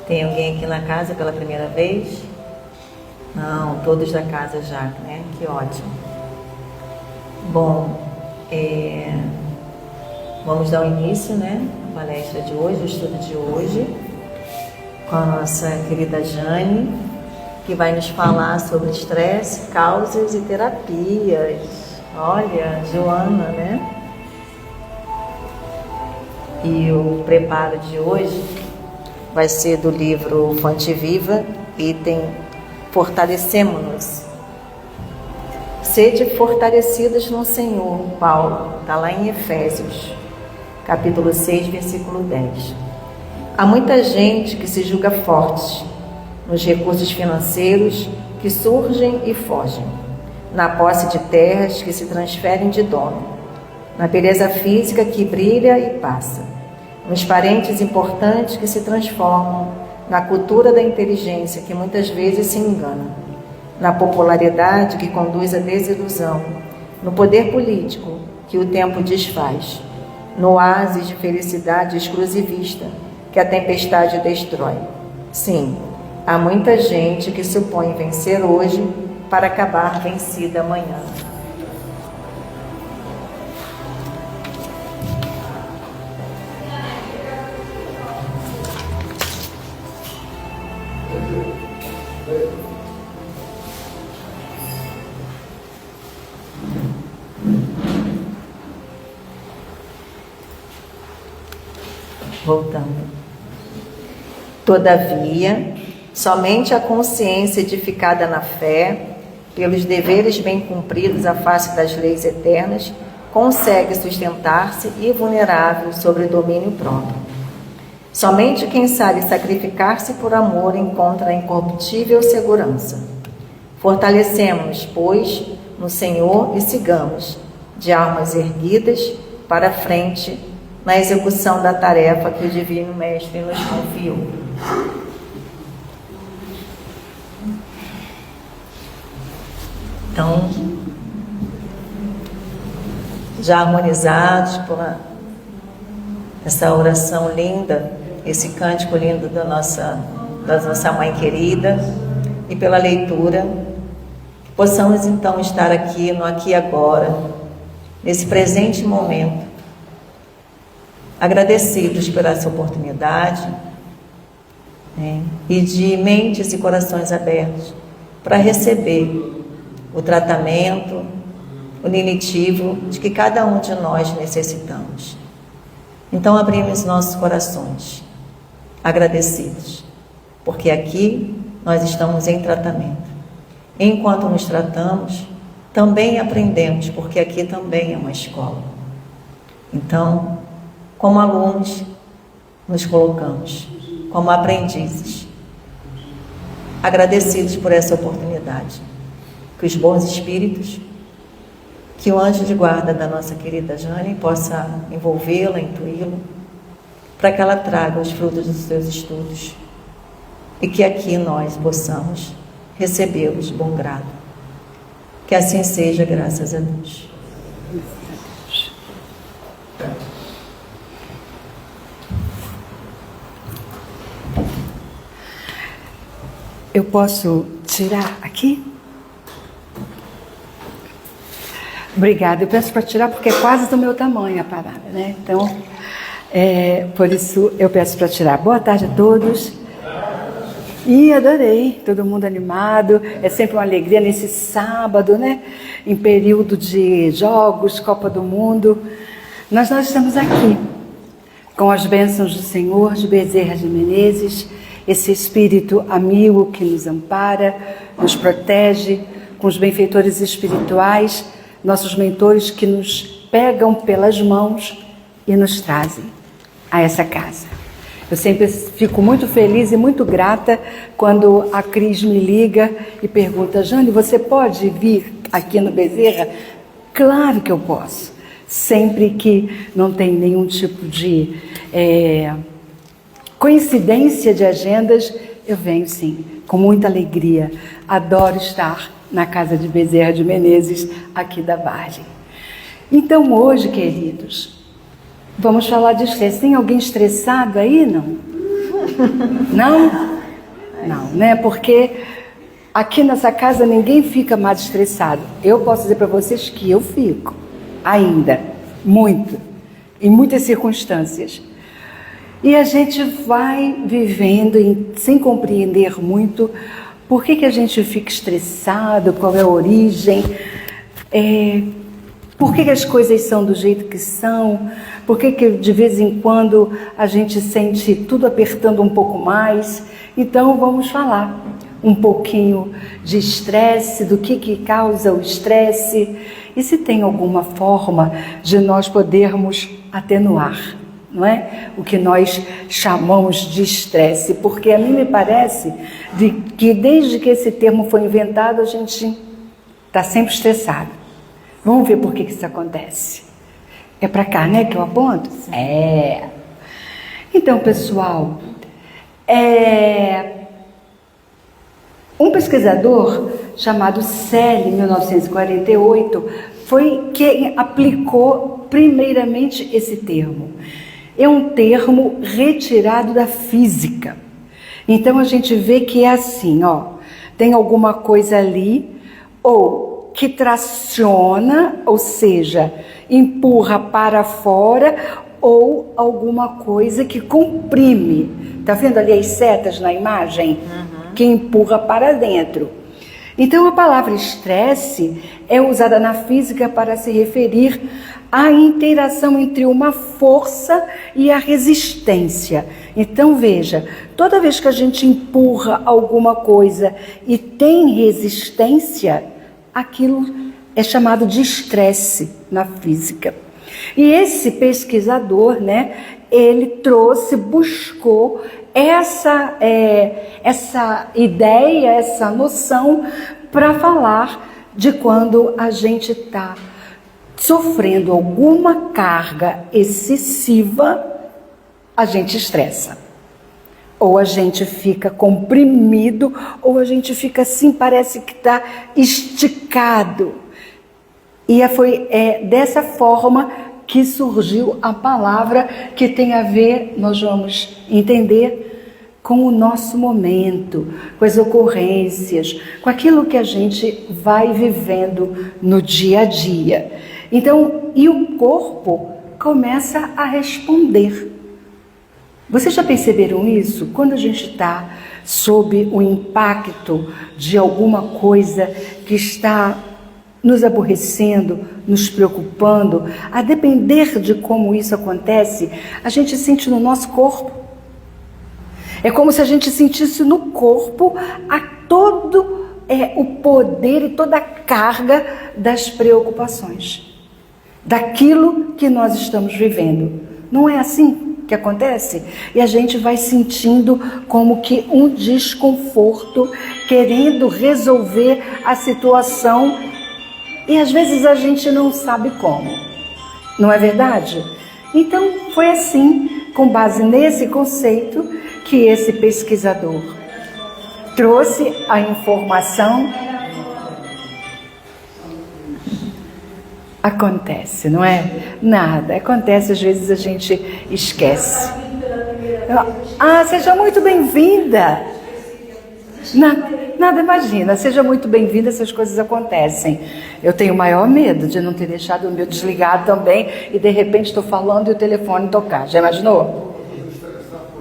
Tem alguém aqui na casa pela primeira vez? Não, todos da casa já, né? Que ótimo. Bom, vamos dar o início, né? A palestra de hoje, o estudo de hoje, com a nossa querida Jane, que vai nos falar sobre estresse, causas e terapias. Olha, Joana, né? E o preparo de hoje vai ser do livro Fonte Viva, item Fortalecemo-nos. Sede fortalecidos no Senhor, Paulo, está lá em Efésios, capítulo 6, versículo 10. Há muita gente que se julga forte nos recursos financeiros que surgem e fogem, na posse de terras que se transferem de dono, na beleza física que brilha e passa, nos parentes importantes que se transformam, na cultura da inteligência que muitas vezes se engana, na popularidade que conduz à desilusão, no poder político que o tempo desfaz, no oásis de felicidade exclusivista que a tempestade destrói. Sim, há muita gente que supõe vencer hoje para acabar vencida amanhã. Voltando. Todavia, somente a consciência edificada na fé, pelos deveres bem cumpridos à face das leis eternas, consegue sustentar-se invulnerável sobre o domínio próprio. Somente quem sabe sacrificar-se por amor encontra a incorruptível segurança. Fortalecemos-nos, pois, no Senhor e sigamos, de almas erguidas, para a frente, na execução da tarefa que o Divino Mestre nos confiou. Então, já harmonizados por essa oração linda, esse cântico lindo da nossa Mãe querida, e pela leitura, possamos então estar aqui, no aqui e agora, nesse presente momento, agradecidos por essa oportunidade, né, e de mentes e corações abertos para receber o tratamento unitivo de que cada um de nós necessitamos. Então abrimos nossos corações, agradecidos, porque aqui nós estamos em tratamento. Enquanto nos tratamos, também aprendemos, porque aqui também é uma escola. Então, como alunos, nos colocamos como aprendizes, agradecidos por essa oportunidade. Que os bons espíritos, que o anjo de guarda da nossa querida Jane possa envolvê-la, intuí-la, para que ela traga os frutos dos seus estudos e que aqui nós possamos recebê-los de bom grado. Que assim seja, graças a Deus. Eu posso tirar aqui? Obrigada. Eu peço para tirar porque é quase do meu tamanho a parada, né? Então, por isso eu peço para tirar. Boa tarde a todos. E adorei, todo mundo animado. É sempre uma alegria nesse sábado, né? Em período de jogos, Copa do Mundo. Nós estamos aqui com as bênçãos do Senhor de Bezerra de Menezes, esse espírito amigo que nos ampara, nos protege, com os benfeitores espirituais, nossos mentores que nos pegam pelas mãos e nos trazem a essa casa. Eu sempre fico muito feliz e muito grata quando a Cris me liga e pergunta: Jane, você pode vir aqui no Bezerra? Claro que eu posso, sempre que não tem nenhum tipo de coincidência de agendas, eu venho sim, com muita alegria. Adoro estar na casa de Bezerra de Menezes, aqui da Vargem. Então hoje, queridos, vamos falar de estresse. Tem alguém estressado aí, não? Não? Não, né? Porque aqui nessa casa ninguém fica mais estressado. Eu posso dizer para vocês que eu fico, ainda, muito, em muitas circunstâncias. E a gente vai vivendo sem compreender muito por que a gente fica estressado, qual é a origem, por que as coisas são do jeito que são, por que de vez em quando a gente sente tudo apertando um pouco mais. Então vamos falar um pouquinho de estresse, do que causa o estresse e se tem alguma forma de nós podermos atenuar, não é? O que nós chamamos de estresse, porque a mim me parece que desde que esse termo foi inventado a gente está sempre estressado. Vamos ver por que isso acontece. É para cá, né, que eu aponto? Sim. Então, pessoal, um pesquisador chamado Selle, em 1948, foi quem aplicou primeiramente esse termo. É um termo retirado da física. Então a gente vê que é assim, tem alguma coisa ali, ou que traciona, ou seja, empurra para fora, ou alguma coisa que comprime. Tá vendo ali as setas na imagem? Que empurra para dentro. Então a palavra estresse é usada na física para se referir à interação entre uma força e a resistência. Então veja, toda vez que a gente empurra alguma coisa e tem resistência, aquilo é chamado de estresse na física. E esse pesquisador, ele buscou essa ideia, essa noção para falar de quando a gente está sofrendo alguma carga excessiva, a gente estressa. Ou a gente fica comprimido, ou a gente fica assim, parece que está esticado. E foi dessa forma que surgiu a palavra que tem a ver, nós vamos entender, com o nosso momento, com as ocorrências, com aquilo que a gente vai vivendo no dia a dia. Então, e o corpo começa a responder. Vocês já perceberam isso? Quando a gente está sob o impacto de alguma coisa que está nos aborrecendo, nos preocupando, a depender de como isso acontece, a gente sente no nosso corpo. É como se a gente sentisse no corpo todo o poder e toda a carga das preocupações, daquilo que nós estamos vivendo. Não é assim que acontece? E a gente vai sentindo como que um desconforto, querendo resolver a situação, e às vezes a gente não sabe como. Não é verdade? Então foi assim, com base nesse conceito, que esse pesquisador trouxe a informação. Acontece, não é? Nada, acontece, às vezes a gente esquece. Seja muito bem-vinda. Nada, imagina, seja muito bem-vinda, essas coisas acontecem. Eu tenho o maior medo de não ter deixado o meu desligado também e de repente estou falando e o telefone tocar. Já imaginou?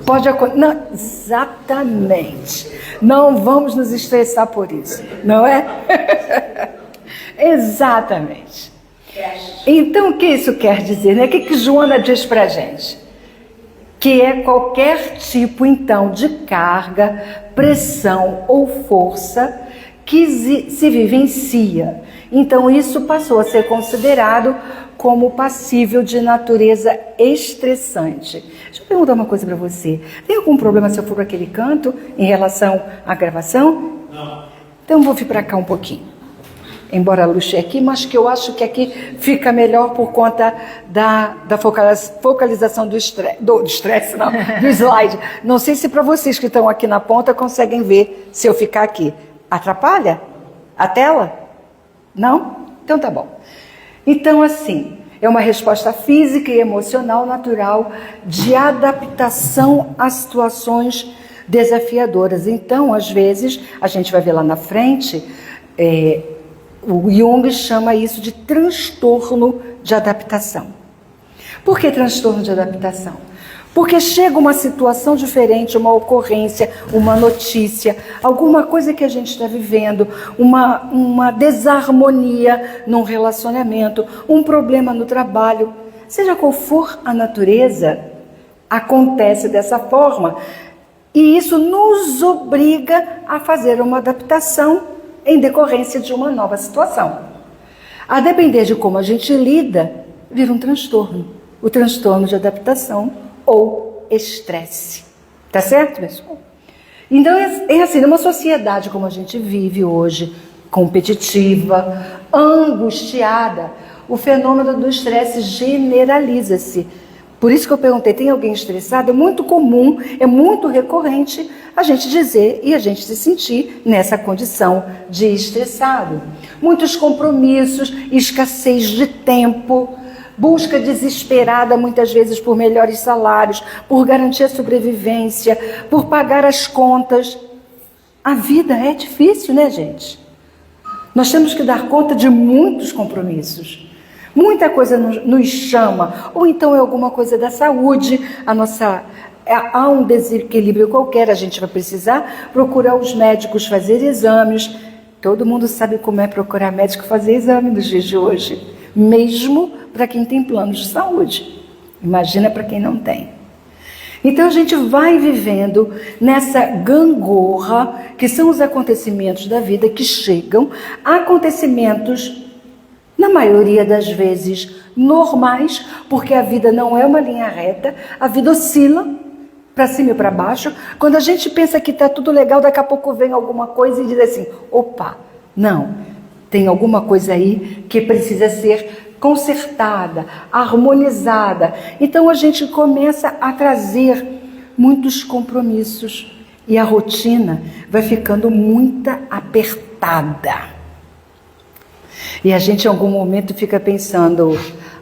Pode acontecer. Não, exatamente. Não vamos nos estressar por isso, não é? Exatamente. Então, o que isso quer dizer? O que Joana diz para a gente? Que é qualquer tipo, então, de carga, pressão ou força que se vivencia. Então, isso passou a ser considerado como passível de natureza estressante. Deixa eu perguntar uma coisa para você. Tem algum problema se eu for para aquele canto em relação à gravação? Não. Então, vou vir para cá um pouquinho. Embora a luz chegue aqui, mas que eu acho que aqui fica melhor por conta da focalização do slide. Não sei se para vocês que estão aqui na ponta conseguem ver se eu ficar aqui. Atrapalha a tela? Não? Então tá bom. Então assim, É uma resposta física e emocional natural de adaptação a situações desafiadoras. Então, às vezes, a gente vai ver lá na frente, o Jung chama isso de transtorno de adaptação. Por que transtorno de adaptação? Porque chega uma situação diferente, uma ocorrência, uma notícia, alguma coisa que a gente está vivendo, uma desarmonia num relacionamento, um problema no trabalho, seja qual for a natureza, acontece dessa forma. E isso nos obriga a fazer uma adaptação em decorrência de uma nova situação. A depender de como a gente lida, vira um transtorno. O transtorno de adaptação ou estresse. Tá certo, pessoal? Então, é assim, numa sociedade como a gente vive hoje, competitiva, angustiada, o fenômeno do estresse generaliza-se. Por isso que eu perguntei, tem alguém estressado? É muito comum, é muito recorrente a gente dizer e a gente se sentir nessa condição de estressado. Muitos compromissos, escassez de tempo, busca desesperada muitas vezes por melhores salários, por garantir a sobrevivência, por pagar as contas. A vida é difícil, né, gente? Nós temos que dar conta de muitos compromissos. Muita coisa nos chama, ou então é alguma coisa da saúde, há um desequilíbrio qualquer, a gente vai precisar procurar os médicos, fazer exames. Todo mundo sabe como é procurar médico, fazer exame nos dias de hoje, mesmo para quem tem planos de saúde. Imagina para quem não tem. Então a gente vai vivendo nessa gangorra, que são os acontecimentos da vida que chegam, acontecimentos, na maioria das vezes, normais, porque a vida não é uma linha reta, a vida oscila para cima e para baixo. Quando a gente pensa que está tudo legal, daqui a pouco vem alguma coisa e diz assim, opa, não, tem alguma coisa aí que precisa ser consertada, harmonizada. Então a gente começa a trazer muitos compromissos e a rotina vai ficando muito apertada. E a gente em algum momento fica pensando,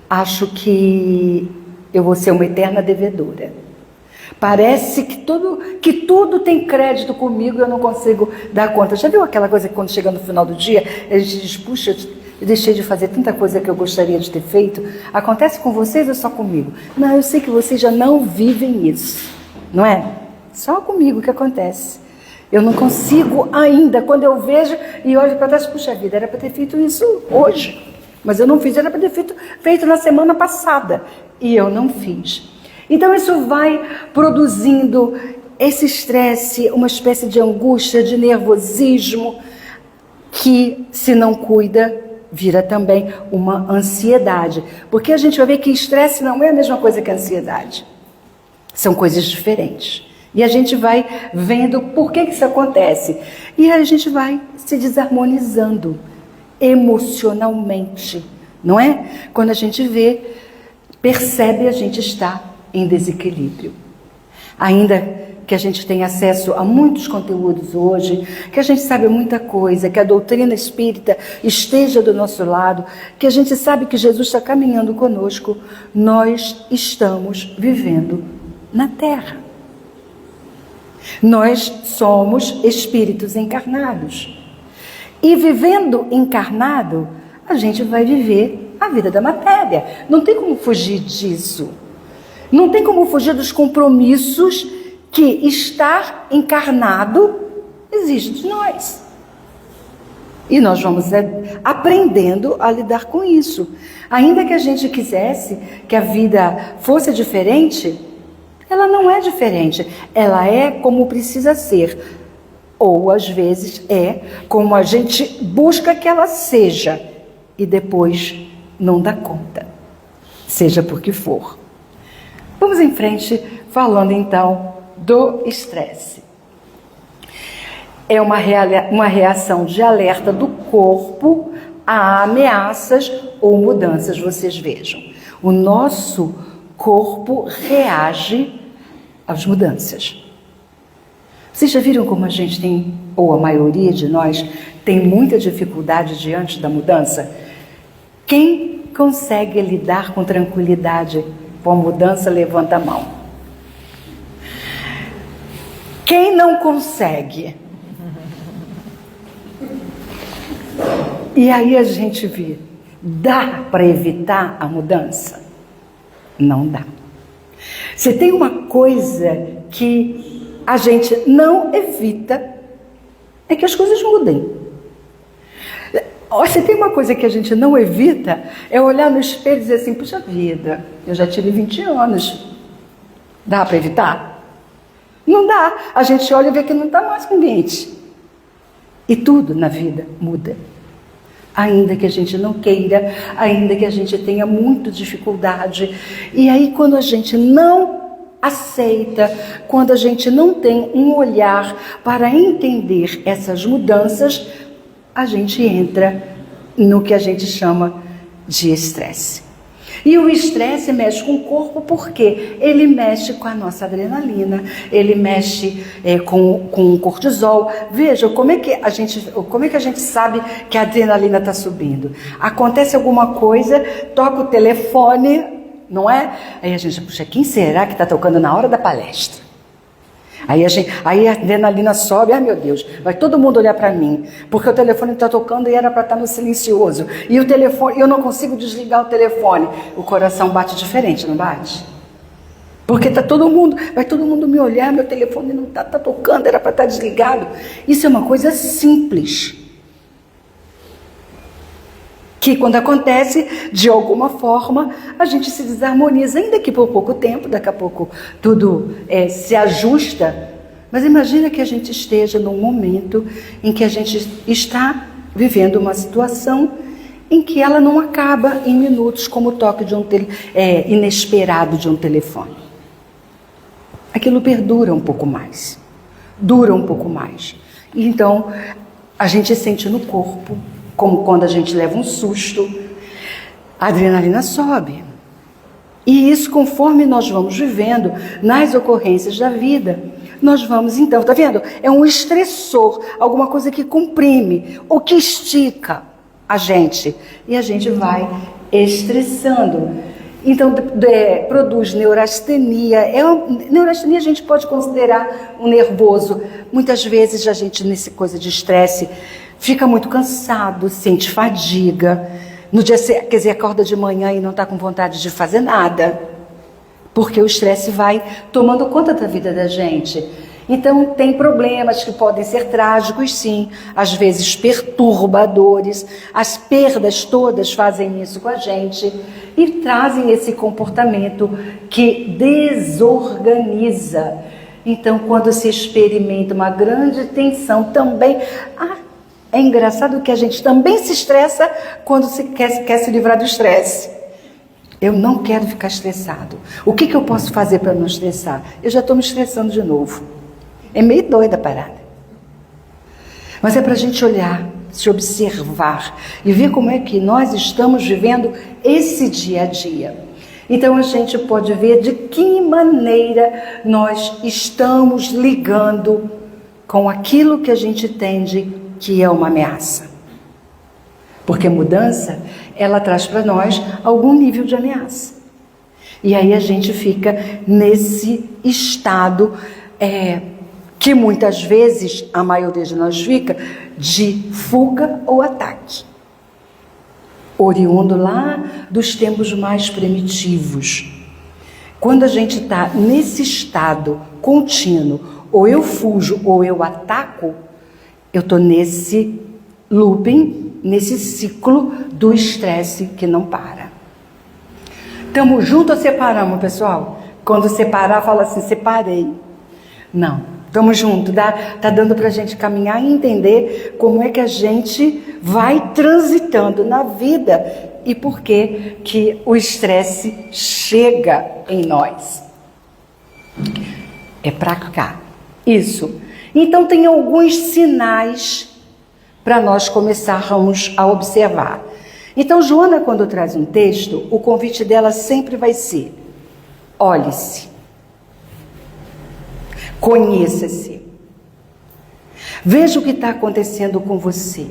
acho que eu vou ser uma eterna devedora. Parece que tudo tem crédito comigo e eu não consigo dar conta. Já viu aquela coisa que quando chega no final do dia, a gente diz, puxa, eu deixei de fazer tanta coisa que eu gostaria de ter feito. Acontece com vocês ou só comigo? Não, eu sei que vocês já não vivem isso, não é? Só comigo que acontece. Eu não consigo ainda, quando eu vejo e olho para trás, puxa vida, era para ter feito isso hoje. Mas eu não fiz, era para ter feito na semana passada. E eu não fiz. Então isso vai produzindo esse estresse, uma espécie de angústia, de nervosismo, que se não cuida, vira também uma ansiedade. Porque a gente vai ver que estresse não é a mesma coisa que ansiedade. São coisas diferentes. E a gente vai vendo por que isso acontece. E a gente vai se desarmonizando emocionalmente, não é? Quando a gente vê, percebe, a gente está em desequilíbrio. Ainda que a gente tenha acesso a muitos conteúdos hoje, que a gente sabe muita coisa, que a doutrina espírita esteja do nosso lado, que a gente sabe que Jesus está caminhando conosco, nós estamos vivendo na Terra. Nós somos espíritos encarnados. E vivendo encarnado, a gente vai viver a vida da matéria. Não tem como fugir disso. Não tem como fugir dos compromissos que estar encarnado exige de nós. E nós vamos aprendendo a lidar com isso. Ainda que a gente quisesse que a vida fosse diferente, ela não é diferente, ela é como precisa ser, ou às vezes é como a gente busca que ela seja e depois não dá conta, seja por que for. Vamos em frente falando então do estresse. É uma reação de alerta do corpo a ameaças ou mudanças, vocês vejam. O nosso corpo reage às mudanças. Vocês já viram como a gente tem, ou a maioria de nós, tem muita dificuldade diante da mudança? Quem consegue lidar com tranquilidade com a mudança, levanta a mão. Quem não consegue? E aí a gente vê, dá para evitar a mudança? Não dá. Se tem uma coisa que a gente não evita, é que as coisas mudem. Se tem uma coisa que a gente não evita, é olhar no espelho e dizer assim, puxa vida, eu já tive 20 anos. Dá para evitar? Não dá. A gente olha e vê que não está mais com 20. E tudo na vida muda. Ainda que a gente não queira, ainda que a gente tenha muita dificuldade. E aí quando a gente não aceita, quando a gente não tem um olhar para entender essas mudanças, a gente entra no que a gente chama de estresse. E o estresse mexe com o corpo porque ele mexe com a nossa adrenalina, ele mexe com o cortisol. Veja, como é que a gente sabe que a adrenalina está subindo? Acontece alguma coisa, toca o telefone, não é? Aí a gente, puxa, quem será que está tocando na hora da palestra? Aí a adrenalina sobe, ai meu Deus, vai todo mundo olhar para mim, porque o telefone está tocando e era para estar no silencioso. E o telefone, eu não consigo desligar o telefone. O coração bate diferente, não bate? Porque vai todo mundo me olhar, meu telefone não está tocando, era para estar desligado. Isso é uma coisa simples. Que quando acontece, de alguma forma, a gente se desarmoniza, ainda que por pouco tempo, daqui a pouco tudo se ajusta. Mas imagina que a gente esteja num momento em que a gente está vivendo uma situação em que ela não acaba em minutos, como o toque de inesperado de um telefone. Aquilo perdura um pouco mais, dura um pouco mais. E então, a gente sente no corpo, como quando a gente leva um susto, a adrenalina sobe. E isso, conforme nós vamos vivendo nas ocorrências da vida, nós vamos então, tá vendo? É um estressor, alguma coisa que comprime, ou que estica a gente. E a gente vai estressando. Então, produz neurastenia. Neurastenia a gente pode considerar um nervoso. Muitas vezes a gente, nessa coisa de estresse, fica muito cansado, sente fadiga. No dia, quer dizer, acorda de manhã e não está com vontade de fazer nada. Porque o estresse vai tomando conta da vida da gente. Então, tem problemas que podem ser trágicos, sim. Às vezes perturbadores. As perdas todas fazem isso com a gente. E trazem esse comportamento que desorganiza. Então, quando se experimenta uma grande tensão também... É engraçado que a gente também se estressa quando se quer se livrar do estresse. Eu não quero ficar estressado. O que eu posso fazer para não estressar? Eu já estou me estressando de novo. É meio doida a parada. Mas é para a gente olhar, se observar e ver como é que nós estamos vivendo esse dia a dia. Então a gente pode ver de que maneira nós estamos ligando com aquilo que a gente entende que é uma ameaça. Porque mudança, ela traz para nós algum nível de ameaça. E aí a gente fica nesse estado que muitas vezes, a maioria de nós fica, de fuga ou ataque. Oriundo lá dos tempos mais primitivos. Quando a gente está nesse estado contínuo, ou eu fujo ou eu ataco, eu estou nesse looping, nesse ciclo do estresse que não para. Estamos juntos ou separamos, pessoal? Quando separar, fala assim, separei. Não, estamos juntos. Tá dando para a gente caminhar e entender como é que a gente vai transitando na vida e por que o estresse chega em nós. É para cá. Isso. Então, tem alguns sinais para nós começarmos a observar. Então, Joana, quando traz um texto, o convite dela sempre vai ser: olhe-se, conheça-se, veja o que está acontecendo com você,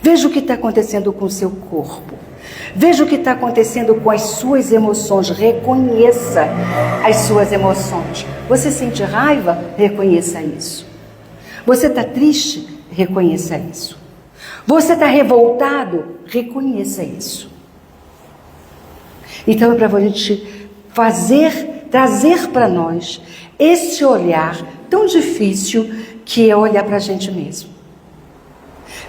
veja o que está acontecendo com o seu corpo, Veja o que está acontecendo com as suas emoções. Reconheça as suas emoções. Você sente raiva? Reconheça isso. Você está triste? Reconheça isso. Você está revoltado? Reconheça isso. Então é para a gente trazer para nós esse olhar tão difícil que é olhar para a gente mesmo.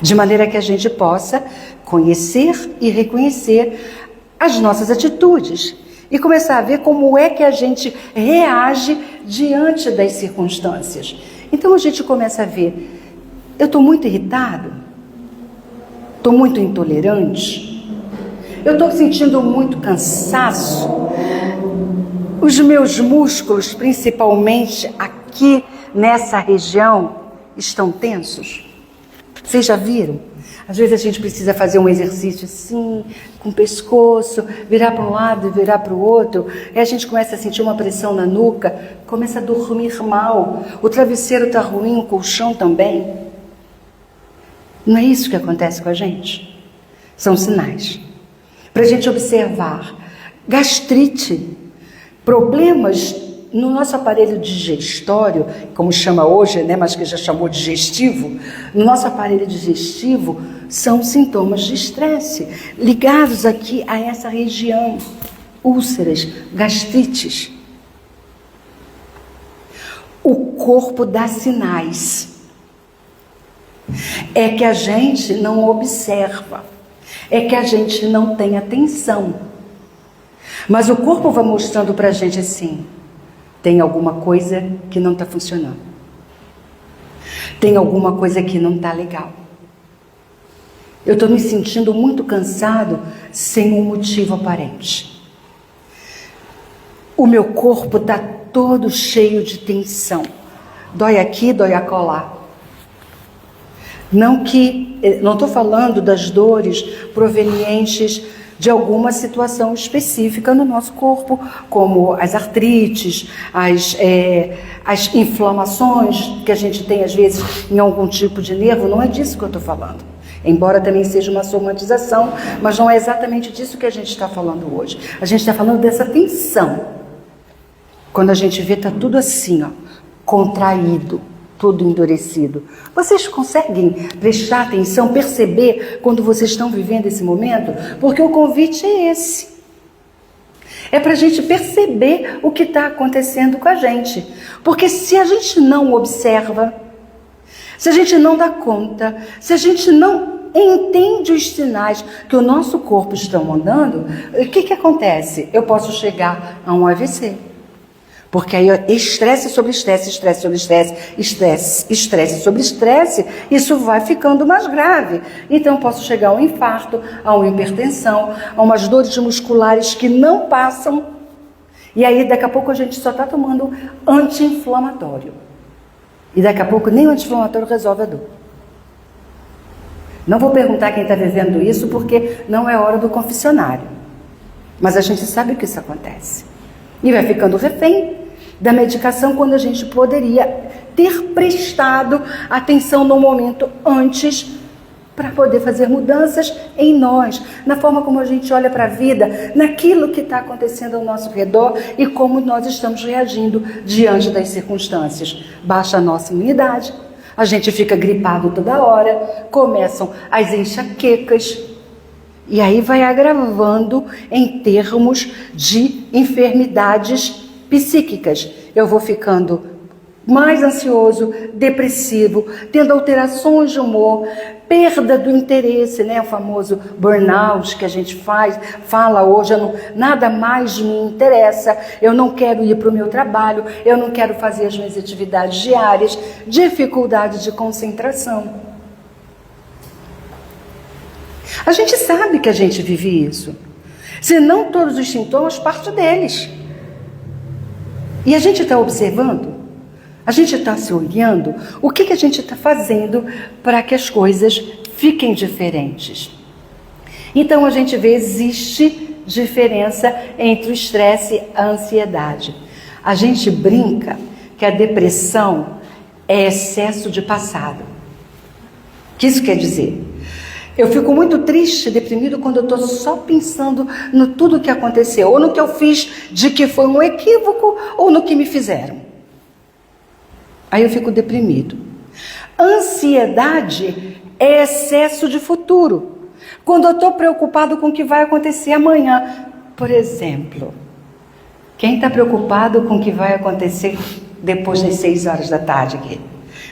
De maneira que a gente possa conhecer e reconhecer as nossas atitudes e começar a ver como é que a gente reage diante das circunstâncias. Então a gente começa a ver, eu estou muito irritado, estou muito intolerante, eu estou sentindo muito cansaço, os meus músculos, principalmente aqui nessa região, estão tensos. Vocês já viram? Às vezes a gente precisa fazer um exercício assim, com o pescoço, virar para um lado e virar para o outro, e a gente começa a sentir uma pressão na nuca, começa a dormir mal, o travesseiro está ruim, o colchão também. Não é isso que acontece com a gente? São sinais. Para a gente observar. Gastrite, problemas no nosso aparelho digestório, como chama hoje, né, mas que já chamou digestivo, no nosso aparelho digestivo são sintomas de estresse, ligados aqui a essa região, úlceras, gastrites. O corpo dá sinais. É que a gente não observa, é que a gente não tem atenção. Mas o corpo vai mostrando para a gente assim, tem alguma coisa que não está funcionando. Tem alguma coisa que não está legal. Eu estou me sentindo muito cansado sem um motivo aparente. O meu corpo está todo cheio de tensão. Dói aqui, dói acolá. Não estou falando das dores provenientes de alguma situação específica no nosso corpo, como as artrites, as inflamações que a gente tem às vezes em algum tipo de nervo, não é disso que eu estou falando. Embora também seja uma somatização, mas não é exatamente disso que a gente está falando hoje. A gente está falando dessa tensão. Quando a gente vê, está tudo assim, ó, contraído, tudo endurecido. Vocês conseguem prestar atenção, perceber quando vocês estão vivendo esse momento? Porque o convite é esse. É para a gente perceber o que está acontecendo com a gente. Porque se a gente não observa, se a gente não dá conta, se a gente não entende os sinais que o nosso corpo está mandando, o que acontece? Eu posso chegar a um AVC. Porque aí estresse sobre estresse, estresse sobre estresse, estresse sobre estresse, isso vai ficando mais grave. Então posso chegar a um infarto, a uma hipertensão, a umas dores musculares que não passam. E aí daqui a pouco a gente só está tomando anti-inflamatório. E daqui a pouco nem o anti-inflamatório resolve a dor. Não vou perguntar quem está vivendo isso, porque não é hora do confessionário. Mas a gente sabe que isso acontece. E vai ficando refém da medicação quando a gente poderia ter prestado atenção no momento antes para poder fazer mudanças em nós, na forma como a gente olha para a vida, naquilo que está acontecendo ao nosso redor e como nós estamos reagindo diante das circunstâncias. Baixa a nossa imunidade, a gente fica gripado toda hora, começam as enxaquecas, e aí vai agravando em termos de enfermidades psíquicas. Eu vou ficando mais ansioso, depressivo, tendo alterações de humor, perda do interesse, né? O famoso burnout que a gente fala hoje, nada mais me interessa, eu não quero ir para o meu trabalho, eu não quero fazer as minhas atividades diárias, dificuldade de concentração. A gente sabe que a gente vive isso. Se não todos os sintomas, parte deles. E a gente está observando? A gente está se olhando? O que a gente está fazendo para que as coisas fiquem diferentes? Então a gente vê, existe diferença entre o estresse e a ansiedade. A gente brinca que a depressão é excesso de passado. O que isso quer dizer? Eu fico muito triste, deprimido, quando eu estou só pensando no tudo que aconteceu, ou no que eu fiz de que foi um equívoco, ou no que me fizeram. Aí eu fico deprimido. Ansiedade é excesso de futuro. Quando eu estou preocupado com o que vai acontecer amanhã, por exemplo, quem está preocupado com o que vai acontecer depois das 6 horas da tarde aqui?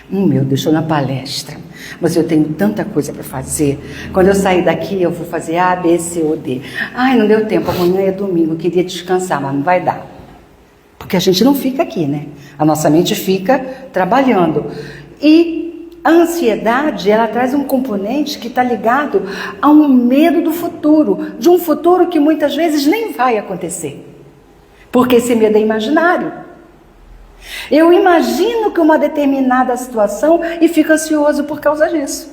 Meu Deus, estou na palestra, mas eu tenho tanta coisa para fazer. Quando eu sair daqui, eu vou fazer A, B, C ou D. Ai, não deu tempo, amanhã é domingo, eu queria descansar, mas não vai dar. Porque a gente não fica aqui, né? A nossa mente fica trabalhando. E a ansiedade, ela traz um componente que está ligado a um medo do futuro, de um futuro que muitas vezes nem vai acontecer. Porque esse medo é imaginário. Eu imagino que uma determinada situação e fico ansioso por causa disso.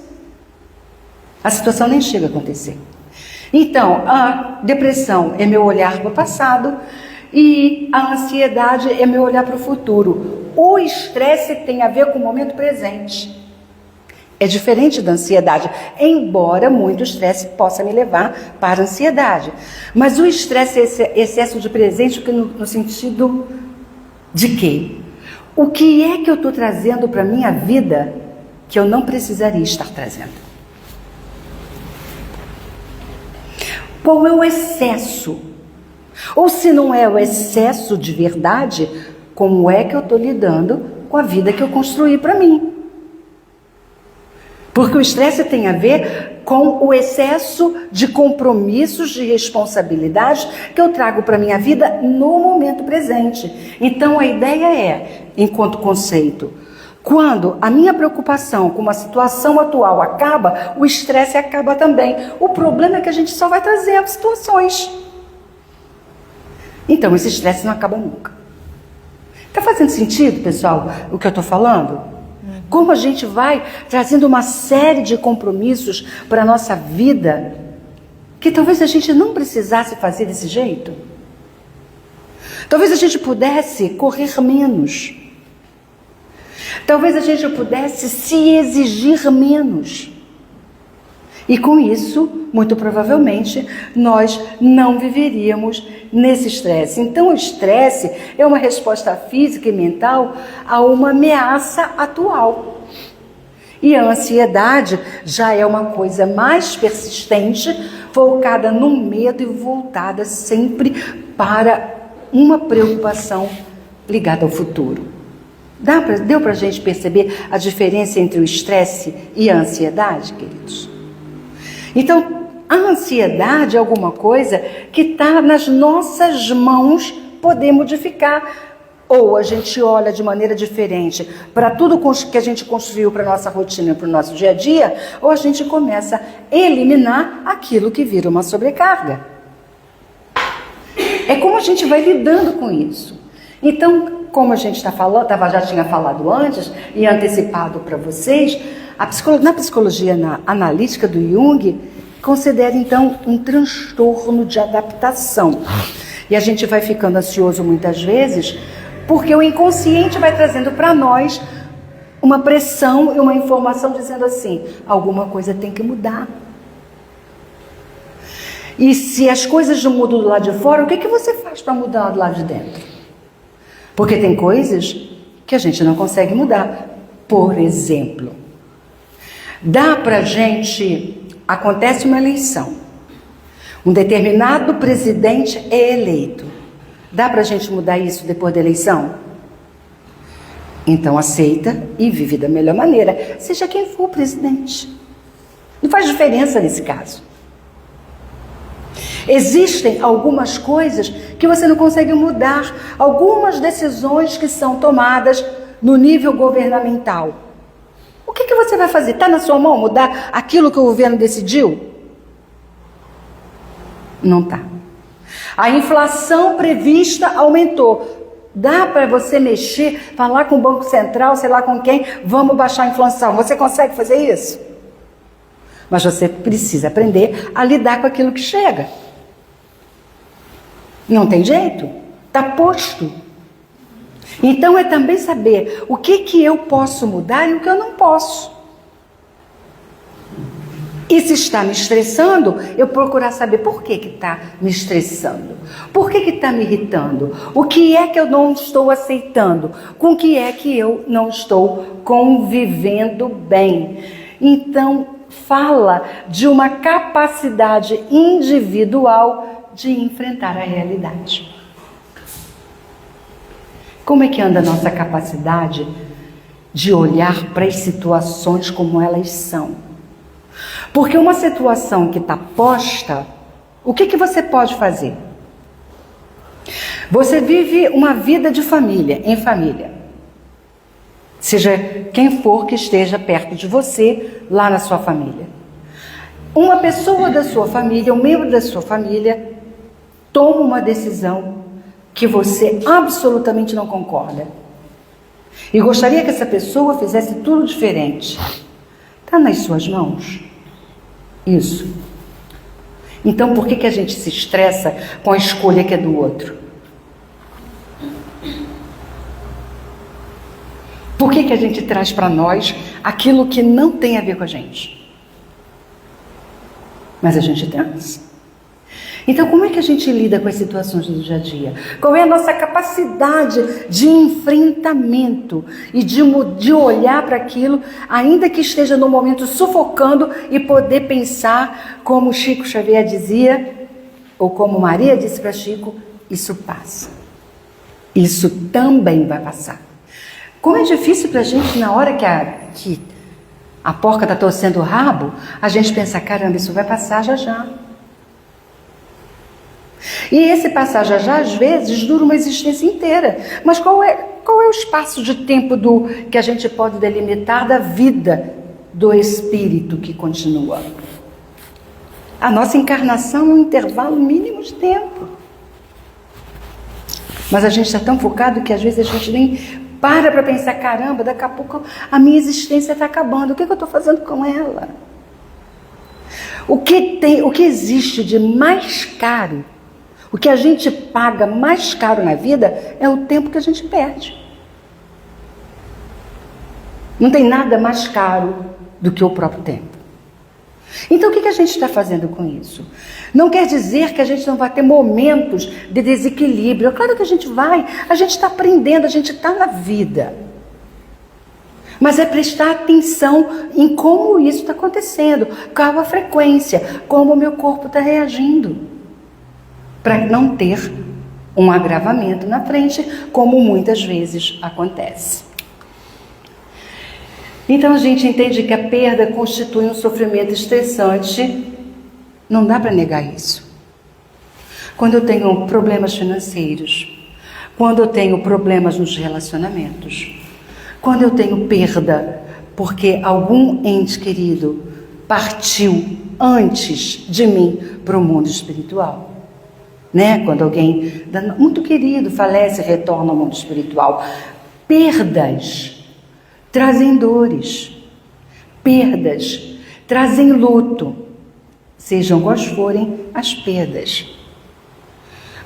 A situação nem chega a acontecer. Então, a depressão é meu olhar para o passado e a ansiedade é meu olhar para o futuro. O estresse tem a ver com o momento presente. É diferente da ansiedade, embora muito estresse possa me levar para a ansiedade. Mas o estresse é excesso de presente no sentido de quê? O que é que eu estou trazendo para a minha vida que eu não precisaria estar trazendo? Qual é o excesso? Ou se não é o excesso de verdade, como é que eu estou lidando com a vida que eu construí para mim? Porque o estresse tem a ver com o excesso de compromissos, de responsabilidades que eu trago para a minha vida no momento presente. Então a ideia é, enquanto conceito, quando a minha preocupação com uma situação atual acaba, o estresse acaba também. O problema é que a gente só vai trazendo situações. Então esse estresse não acaba nunca. Está fazendo sentido, pessoal, o que eu estou falando? Como a gente vai trazendo uma série de compromissos para a nossa vida que talvez a gente não precisasse fazer desse jeito. Talvez a gente pudesse correr menos. Talvez a gente pudesse se exigir menos. E com isso, muito provavelmente, nós não viveríamos nesse estresse. Então, o estresse é uma resposta física e mental a uma ameaça atual. E a ansiedade já é uma coisa mais persistente, focada no medo e voltada sempre para uma preocupação ligada ao futuro. Deu para a gente perceber a diferença entre o estresse e a ansiedade, queridos? Então, a ansiedade é alguma coisa que está nas nossas mãos poder modificar. Ou a gente olha de maneira diferente para tudo que a gente construiu para a nossa rotina, para o nosso dia a dia, ou a gente começa a eliminar aquilo que vira uma sobrecarga. É como a gente vai lidando com isso. Então, como a gente está falando, já tinha falado antes e antecipado para vocês, na psicologia analítica do Jung, considera então um transtorno de adaptação. E a gente vai ficando ansioso muitas vezes, porque o inconsciente vai trazendo para nós uma pressão e uma informação dizendo assim, alguma coisa tem que mudar. E se as coisas não mudam do lado de fora, o que você faz para mudar do lado de dentro? Porque tem coisas que a gente não consegue mudar. Por exemplo, dá para a gente, acontece uma eleição, um determinado presidente é eleito. Dá para a gente mudar isso depois da eleição? Então aceita e vive da melhor maneira, seja quem for o presidente. Não faz diferença nesse caso. Existem algumas coisas que você não consegue mudar, algumas decisões que são tomadas no nível governamental. O que você vai fazer? Está na sua mão mudar aquilo que o governo decidiu? Não está. A inflação prevista aumentou. Dá para você mexer, falar com o Banco Central, sei lá com quem, vamos baixar a inflação. Você consegue fazer isso? Mas você precisa aprender a lidar com aquilo que chega. Não tem jeito, está posto. Então é também saber o que eu posso mudar e o que eu não posso. E se está me estressando, eu procurar saber por que está me estressando. Por que está me irritando? O que é que eu não estou aceitando? Com o que é que eu não estou convivendo bem? Então, fala de uma capacidade individual de enfrentar a realidade. Como é que anda a nossa capacidade de olhar para as situações como elas são? Porque uma situação que está posta, o que você pode fazer? Você vive uma vida de família, em família. Seja quem for que esteja perto de você, lá na sua família. Uma pessoa da sua família, um membro da sua família, toma uma decisão que você absolutamente não concorda. E gostaria que essa pessoa fizesse tudo diferente. Está nas suas mãos? Isso. Então, por que a gente se estressa com a escolha que é do outro? Por que a gente traz para nós aquilo que não tem a ver com a gente? Mas a gente traz. Então, como é que a gente lida com as situações do dia a dia? Qual é a nossa capacidade de enfrentamento e de olhar para aquilo, ainda que esteja no momento sufocando, e poder pensar, como Chico Xavier dizia, ou como Maria disse para Chico, isso passa. Isso também vai passar. Como é difícil para a gente, na hora que a porca está torcendo o rabo, a gente pensa, caramba, isso vai passar já já. E esse passar já já, às vezes, dura uma existência inteira. Mas qual é o espaço de tempo que a gente pode delimitar da vida do espírito que continua? A nossa encarnação é um intervalo mínimo de tempo. Mas a gente está tão focado que às vezes a gente nem para pensar, caramba, daqui a pouco a minha existência está acabando. O que eu estou fazendo com ela? O que existe de mais caro, o que a gente paga mais caro na vida é o tempo que a gente perde. Não tem nada mais caro do que o próprio tempo. Então, o que a gente está fazendo com isso? Não quer dizer que a gente não vai ter momentos de desequilíbrio. É claro que a gente está aprendendo, a gente está na vida. Mas é prestar atenção em como isso está acontecendo, qual a frequência, como o meu corpo está reagindo, para não ter um agravamento na frente, como muitas vezes acontece. Então a gente entende que a perda constitui um sofrimento estressante, não dá para negar isso. Quando eu tenho problemas financeiros, quando eu tenho problemas nos relacionamentos, quando eu tenho perda porque algum ente querido partiu antes de mim para o mundo espiritual, né? Quando alguém muito querido falece e retorna ao mundo espiritual, perdas trazem dores, perdas trazem luto, sejam quais forem as perdas.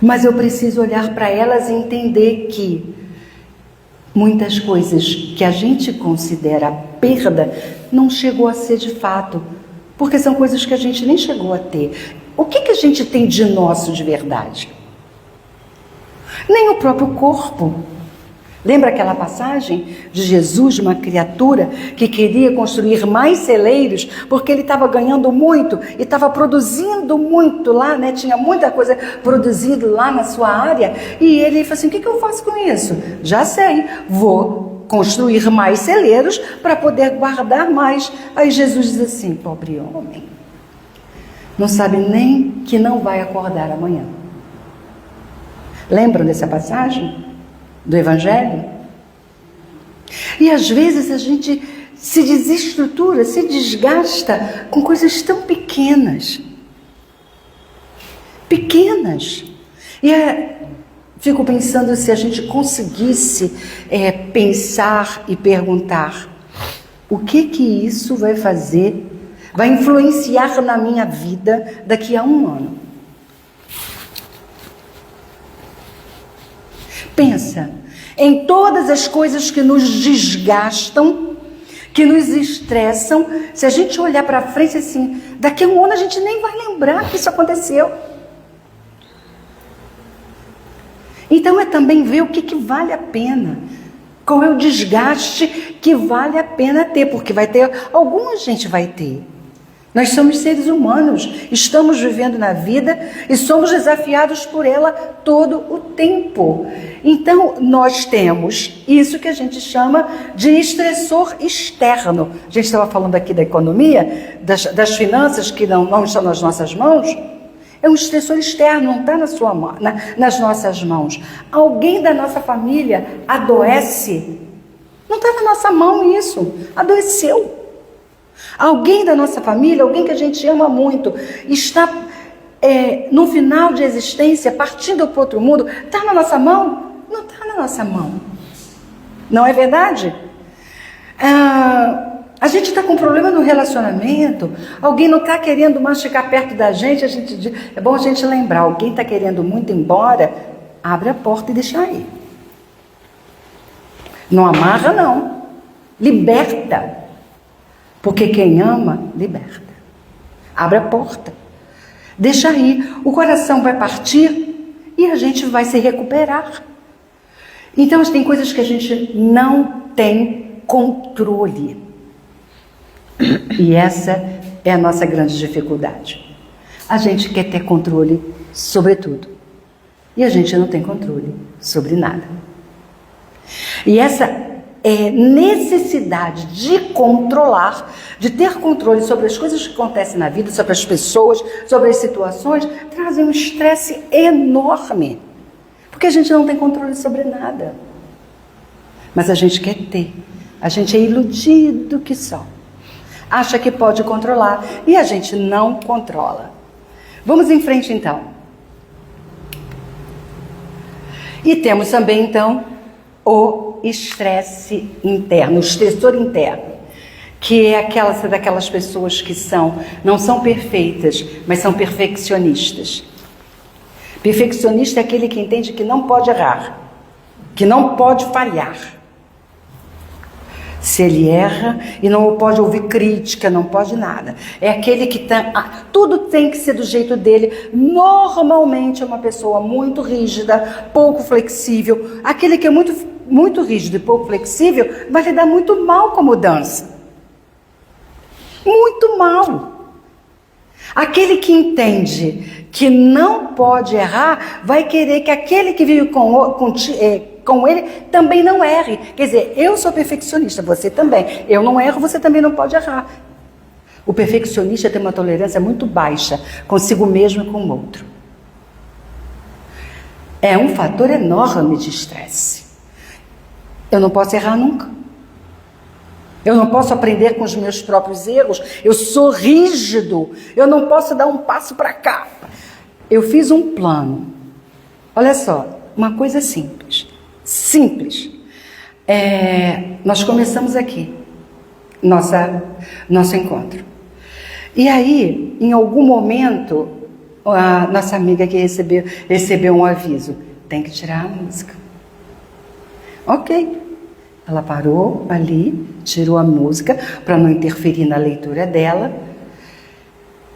Mas eu preciso olhar para elas e entender que muitas coisas que a gente considera perda não chegou a ser de fato, porque são coisas que a gente nem chegou a ter. O que a gente tem de nosso de verdade? Nem o próprio corpo. Lembra aquela passagem de Jesus, uma criatura que queria construir mais celeiros porque ele estava ganhando muito e estava produzindo muito lá, né? Tinha muita coisa produzida lá na sua área, e ele falou assim, o que eu faço com isso? Já sei, vou construir mais celeiros para poder guardar mais. Aí Jesus diz assim, pobre homem, não sabe nem que não vai acordar amanhã. Lembram dessa passagem do Evangelho? E às vezes a gente se desestrutura, se desgasta com coisas tão pequenas. E fico pensando, se a gente conseguisse pensar e perguntar, o que isso vai fazer, vai influenciar na minha vida daqui a um ano? Pensa em todas as coisas que nos desgastam, que nos estressam. Se a gente olhar para frente assim, Daqui a um ano a gente nem vai lembrar que isso aconteceu. Então é também ver o que vale a pena. Qual é o desgaste que vale a pena ter, porque vai ter, alguma gente vai ter. Nós somos seres humanos, estamos vivendo na vida e somos desafiados por ela todo o tempo. Então, nós temos isso que a gente chama de estressor externo. A gente estava falando aqui da economia, das finanças que não estão nas nossas mãos. É um estressor externo, não está nas nossas mãos. Alguém da nossa família adoece. Não está na nossa mão isso, adoeceu. Alguém da nossa família, alguém que a gente ama muito, está no final de existência, partindo para outro mundo. Está na nossa mão? Não está na nossa mão. Não é verdade? A gente está com um problema no relacionamento, alguém não está querendo mais ficar perto da gente, é bom a gente lembrar, alguém está querendo muito ir embora, abre a porta e deixa aí. Não amarra não, liberta, porque quem ama, liberta. Abre a porta, deixa aí, o coração vai partir e a gente vai se recuperar. Então tem coisas que a gente não tem controle. E essa é a nossa grande dificuldade. A gente quer ter controle sobre tudo. E a gente não tem controle sobre nada. E essa necessidade de controlar, de ter controle sobre as coisas que acontecem na vida, sobre as pessoas, sobre as situações, trazem um estresse enorme. Porque a gente não tem controle sobre nada. Mas a gente quer ter. A gente é iludido que só. Acha que pode controlar e a gente não controla. Vamos em frente então. E temos também então o estresse interno, o estressor interno, que é daquelas pessoas que não são perfeitas, mas são perfeccionistas. Perfeccionista é aquele que entende que não pode errar, que não pode falhar. Se ele erra e não pode ouvir crítica, não pode nada. É aquele que tudo tem que ser do jeito dele. Normalmente é uma pessoa muito rígida, pouco flexível. Aquele que é muito, muito rígido e pouco flexível vai lidar muito mal com a mudança. Muito mal. Aquele que entende que não pode errar, vai querer que aquele que vive com ele também não erre. Quer dizer, eu sou perfeccionista, você também. Eu não erro, você também não pode errar. O perfeccionista tem uma tolerância muito baixa consigo mesmo e com o outro. É um fator enorme de estresse. Eu não posso errar nunca. Eu não posso aprender com os meus próprios erros. Eu sou rígido. Eu não posso dar um passo para cá. Eu fiz um plano. Olha só, uma coisa simples. Simples. Nós começamos aqui nosso encontro. E aí, em algum momento, a nossa amiga que recebeu um aviso. Tem que tirar a música. Ok. Ela parou ali, tirou a música para não interferir na leitura dela.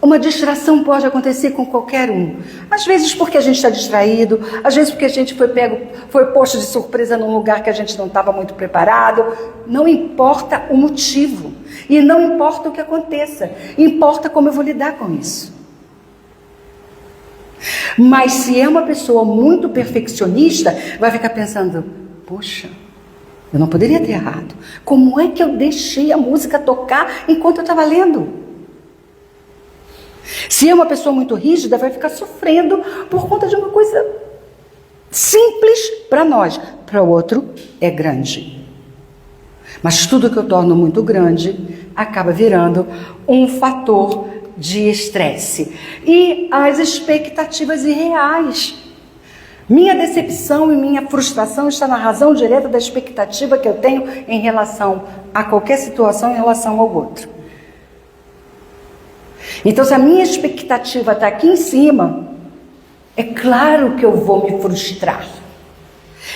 Uma distração pode acontecer com qualquer um. Às vezes porque a gente está distraído, às vezes porque a gente foi posto de surpresa num lugar que a gente não estava muito preparado. Não importa o motivo e não importa o que aconteça, importa como eu vou lidar com isso. Mas se é uma pessoa muito perfeccionista, vai ficar pensando, poxa, eu não poderia ter errado. Como é que eu deixei a música tocar enquanto eu estava lendo? Se é uma pessoa muito rígida, vai ficar sofrendo por conta de uma coisa simples para nós. Para o outro, é grande. Mas tudo que eu torno muito grande acaba virando um fator de estresse. E as expectativas irreais. Minha decepção e minha frustração está na razão direta da expectativa que eu tenho em relação a qualquer situação, em relação ao outro. Então, se a minha expectativa está aqui em cima, é claro que eu vou me frustrar.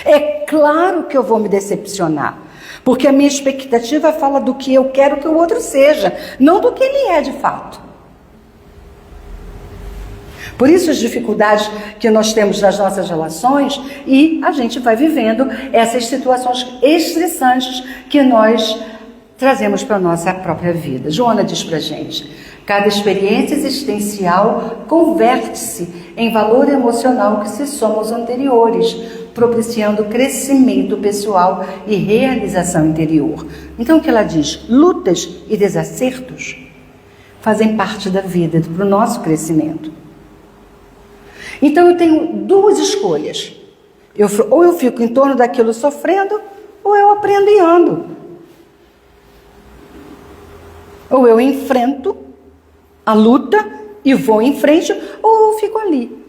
É claro que eu vou me decepcionar. Porque a minha expectativa fala do que eu quero que o outro seja, não do que ele é de fato. Por isso as dificuldades que nós temos nas nossas relações, e a gente vai vivendo essas situações estressantes que nós trazemos para a nossa própria vida. Joana diz para a gente: cada experiência existencial converte-se em valor emocional que se soma aos anteriores, propiciando crescimento pessoal e realização interior. Então o que ela diz? Lutas e desacertos fazem parte da vida, para o nosso crescimento. Então eu tenho duas escolhas. Ou eu fico em torno daquilo sofrendo, ou eu aprendo e ando. Ou eu enfrento a luta e vou em frente, ou eu fico ali,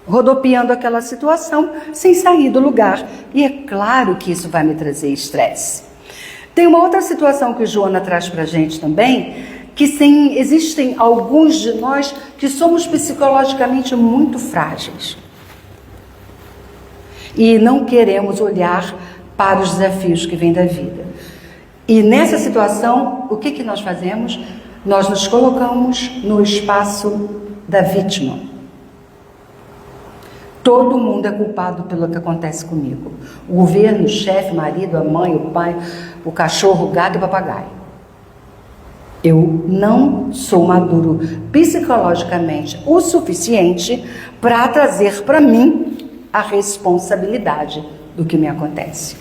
rodopiando aquela situação sem sair do lugar. E é claro que isso vai me trazer estresse. Tem uma outra situação que Joana traz para a gente também, que existem alguns de nós que somos psicologicamente muito frágeis e não queremos olhar para os desafios que vêm da vida. E nessa situação, o que nós fazemos? Nós nos colocamos no espaço da vítima. Todo mundo é culpado pelo que acontece comigo. O governo, o chefe, o marido, a mãe, o pai, o cachorro, o gato e o papagaio. Eu não sou maduro psicologicamente o suficiente para trazer para mim a responsabilidade do que me acontece.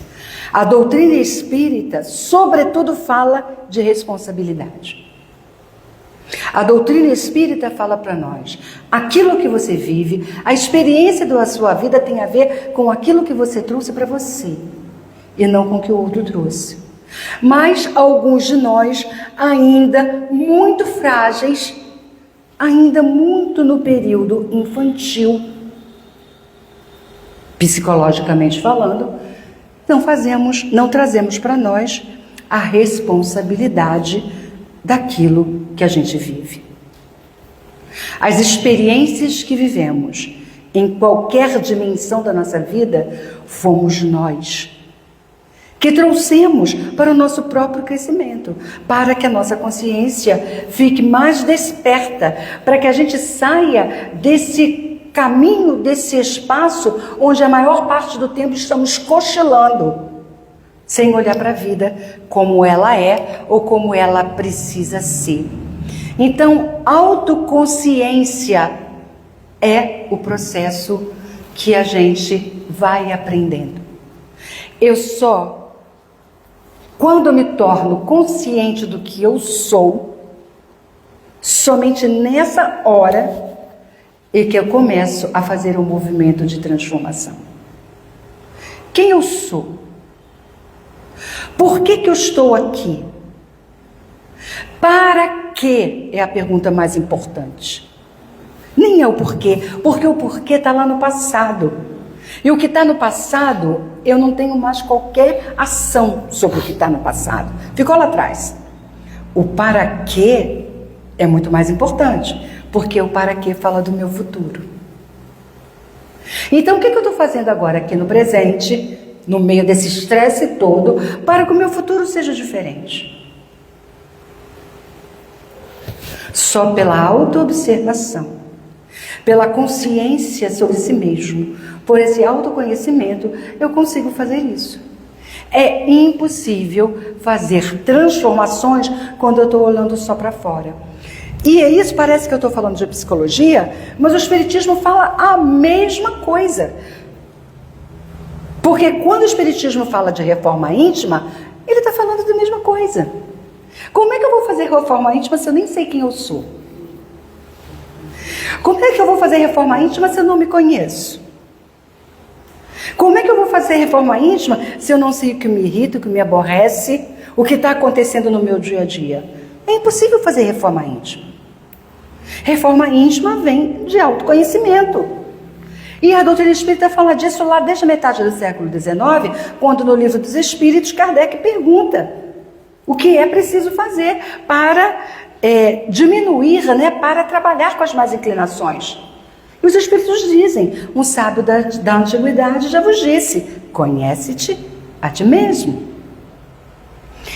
A doutrina espírita, sobretudo, fala de responsabilidade. A doutrina espírita fala para nós: aquilo que você vive, a experiência da sua vida tem a ver com aquilo que você trouxe para você e não com o que o outro trouxe. Mas alguns de nós, ainda muito frágeis, ainda muito no período infantil, psicologicamente falando, não trazemos para nós a responsabilidade daquilo que a gente vive. As experiências que vivemos em qualquer dimensão da nossa vida, fomos nós que trouxemos para o nosso próprio crescimento, para que a nossa consciência fique mais desperta, para que a gente saia desse caminho, desse espaço onde a maior parte do tempo estamos cochilando, sem olhar para a vida como ela é ou como ela precisa ser. Então, autoconsciência é o processo que a gente vai aprendendo. Quando eu me torno consciente do que eu sou, somente nessa hora é que eu começo a fazer um movimento de transformação. Quem eu sou? Por que eu estou aqui? Para quê? É a pergunta mais importante. Nem é o porquê, porque o porquê está lá no passado. E o que está no passado, eu não tenho mais qualquer ação sobre o que está no passado. Ficou lá atrás. O para quê é muito mais importante, porque o para quê fala do meu futuro. Então, o que eu estou fazendo agora aqui no presente, no meio desse estresse todo, para que o meu futuro seja diferente? Só pela autoobservação, pela consciência sobre si mesmo, por esse autoconhecimento, eu consigo fazer isso. É impossível fazer transformações quando eu estou olhando só para fora. E é isso, parece que eu estou falando de psicologia, mas o Espiritismo fala a mesma coisa. Porque quando o Espiritismo fala de reforma íntima, ele está falando da mesma coisa. Como é que eu vou fazer reforma íntima se eu nem sei quem eu sou? Como é que eu vou fazer reforma íntima se eu não me conheço? Como é que eu vou fazer reforma íntima se eu não sei o que me irrita, o que me aborrece, o que está acontecendo no meu dia a dia? É impossível fazer reforma íntima. Reforma íntima vem de autoconhecimento. E a doutrina espírita fala disso lá desde a metade do século XIX, quando no Livro dos Espíritos, Kardec pergunta o que é preciso fazer para diminuir, para trabalhar com as más inclinações. E os Espíritos dizem: um sábio da antiguidade já vos disse, conhece-te a ti mesmo.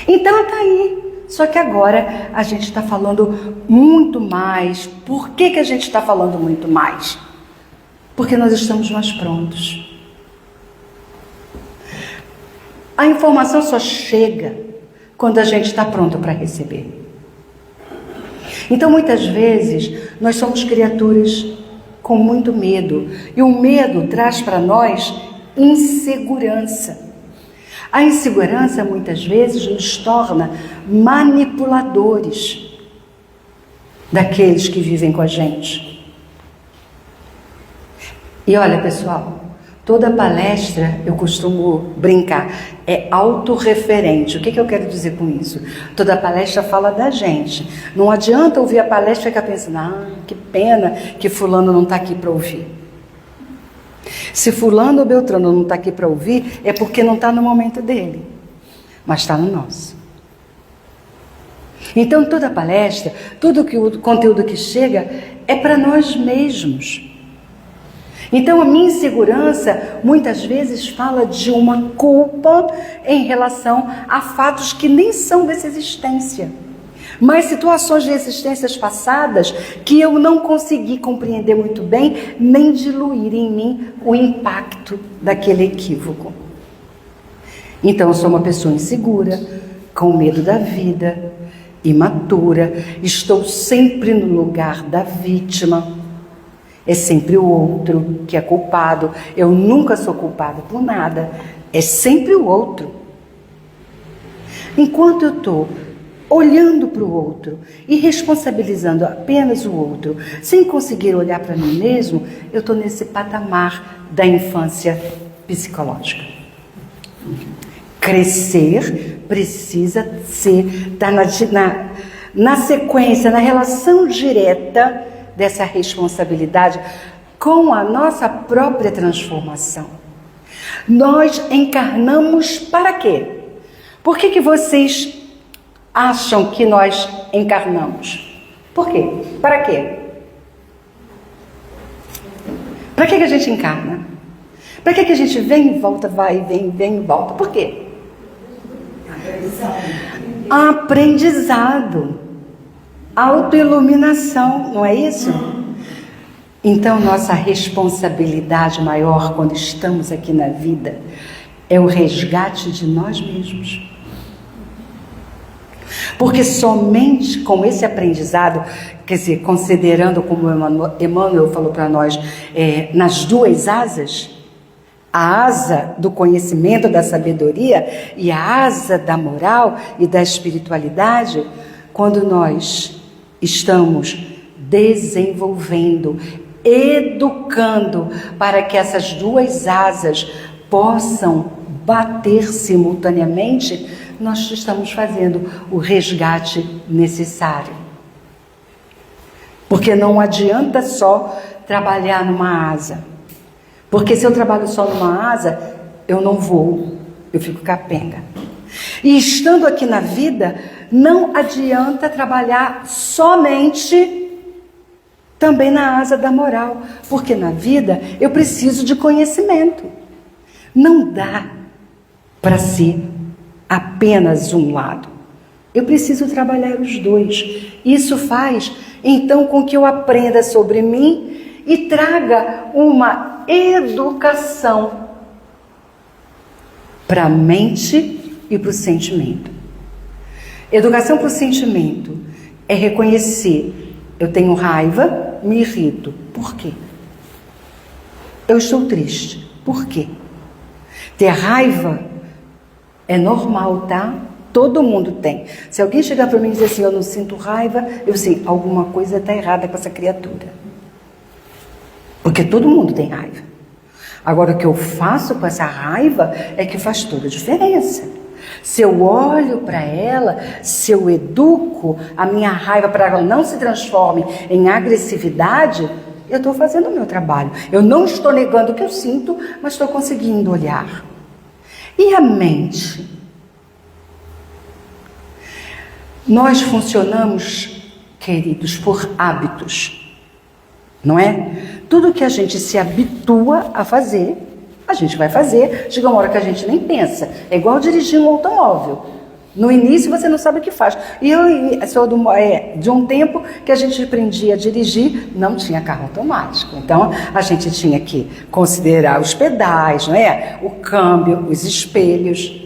Então está aí, Só que agora a gente está falando muito mais. Por que a gente está falando muito mais? Porque nós estamos mais prontos. A informação só chega quando a gente está pronto para receber. Então, muitas vezes, nós somos criaturas com muito medo. E o medo traz para nós insegurança. A insegurança, muitas vezes, nos torna manipuladores daqueles que vivem com a gente. E olha, pessoal, toda palestra, eu costumo brincar, é autorreferente. O que eu quero dizer com isso? Toda palestra fala da gente. Não adianta ouvir a palestra e ficar pensando, que pena que fulano não está aqui para ouvir. Se fulano ou Beltrano não está aqui para ouvir, é porque não está no momento dele, mas está no nosso. Então toda palestra, todo o conteúdo que chega é para nós mesmos. Então a minha insegurança muitas vezes fala de uma culpa em relação a fatos que nem são dessa existência, mas situações de existências passadas que eu não consegui compreender muito bem, nem diluir em mim o impacto daquele equívoco. Então eu sou uma pessoa insegura, com medo da vida, imatura, estou sempre no lugar da vítima. É sempre o outro que é culpado. Eu nunca sou culpada por nada. É sempre o outro. Enquanto eu estou olhando para o outro e responsabilizando apenas o outro, sem conseguir olhar para mim mesmo, eu estou nesse patamar da infância psicológica. Crescer precisa estar na sequência, na relação direta dessa responsabilidade com a nossa própria transformação. Nós encarnamos para quê? Por que vocês acham que nós encarnamos? Por quê? Para quê? Para que a gente encarna? Para que a gente vem e volta, vai, vem e volta? Por quê? Aprendizado. Autoiluminação, não é isso? Então, nossa responsabilidade maior quando estamos aqui na vida é o resgate de nós mesmos. Porque somente com esse aprendizado, quer dizer, considerando como Emmanuel falou para nós, nas duas asas, a asa do conhecimento, da sabedoria e a asa da moral e da espiritualidade, quando nós estamos desenvolvendo, educando para que essas duas asas possam bater simultaneamente, nós estamos fazendo o resgate necessário. Porque não adianta só trabalhar numa asa. Porque se eu trabalho só numa asa, eu não voo, eu fico capenga. E estando aqui na vida, não adianta trabalhar somente também na asa da moral, porque na vida eu preciso de conhecimento. Não dá para ser apenas um lado. Eu preciso trabalhar os dois. Isso faz, então, com que eu aprenda sobre mim e traga uma educação para a mente e para o sentimento. Educação para o sentimento é reconhecer: eu tenho raiva, me irrito. Por quê? Eu estou triste. Por quê? Ter raiva é normal, tá? Todo mundo tem. Se alguém chegar para mim e dizer assim, eu não sinto raiva, eu sei, alguma coisa está errada com essa criatura. Porque todo mundo tem raiva. Agora, o que eu faço com essa raiva é que faz toda a diferença. Se eu olho para ela, se eu educo a minha raiva para ela não se transforme em agressividade, eu estou fazendo o meu trabalho. Eu não estou negando o que eu sinto, mas estou conseguindo olhar. E a mente? Nós funcionamos, queridos, por hábitos, não é? Tudo que a gente se habitua a fazer, a gente vai fazer. Chega uma hora que a gente nem pensa. É igual dirigir um automóvel. No início você não sabe o que faz. E eu sou de um tempo que a gente aprendia a dirigir, não tinha carro automático. Então a gente tinha que considerar os pedais, não é? O câmbio, os espelhos.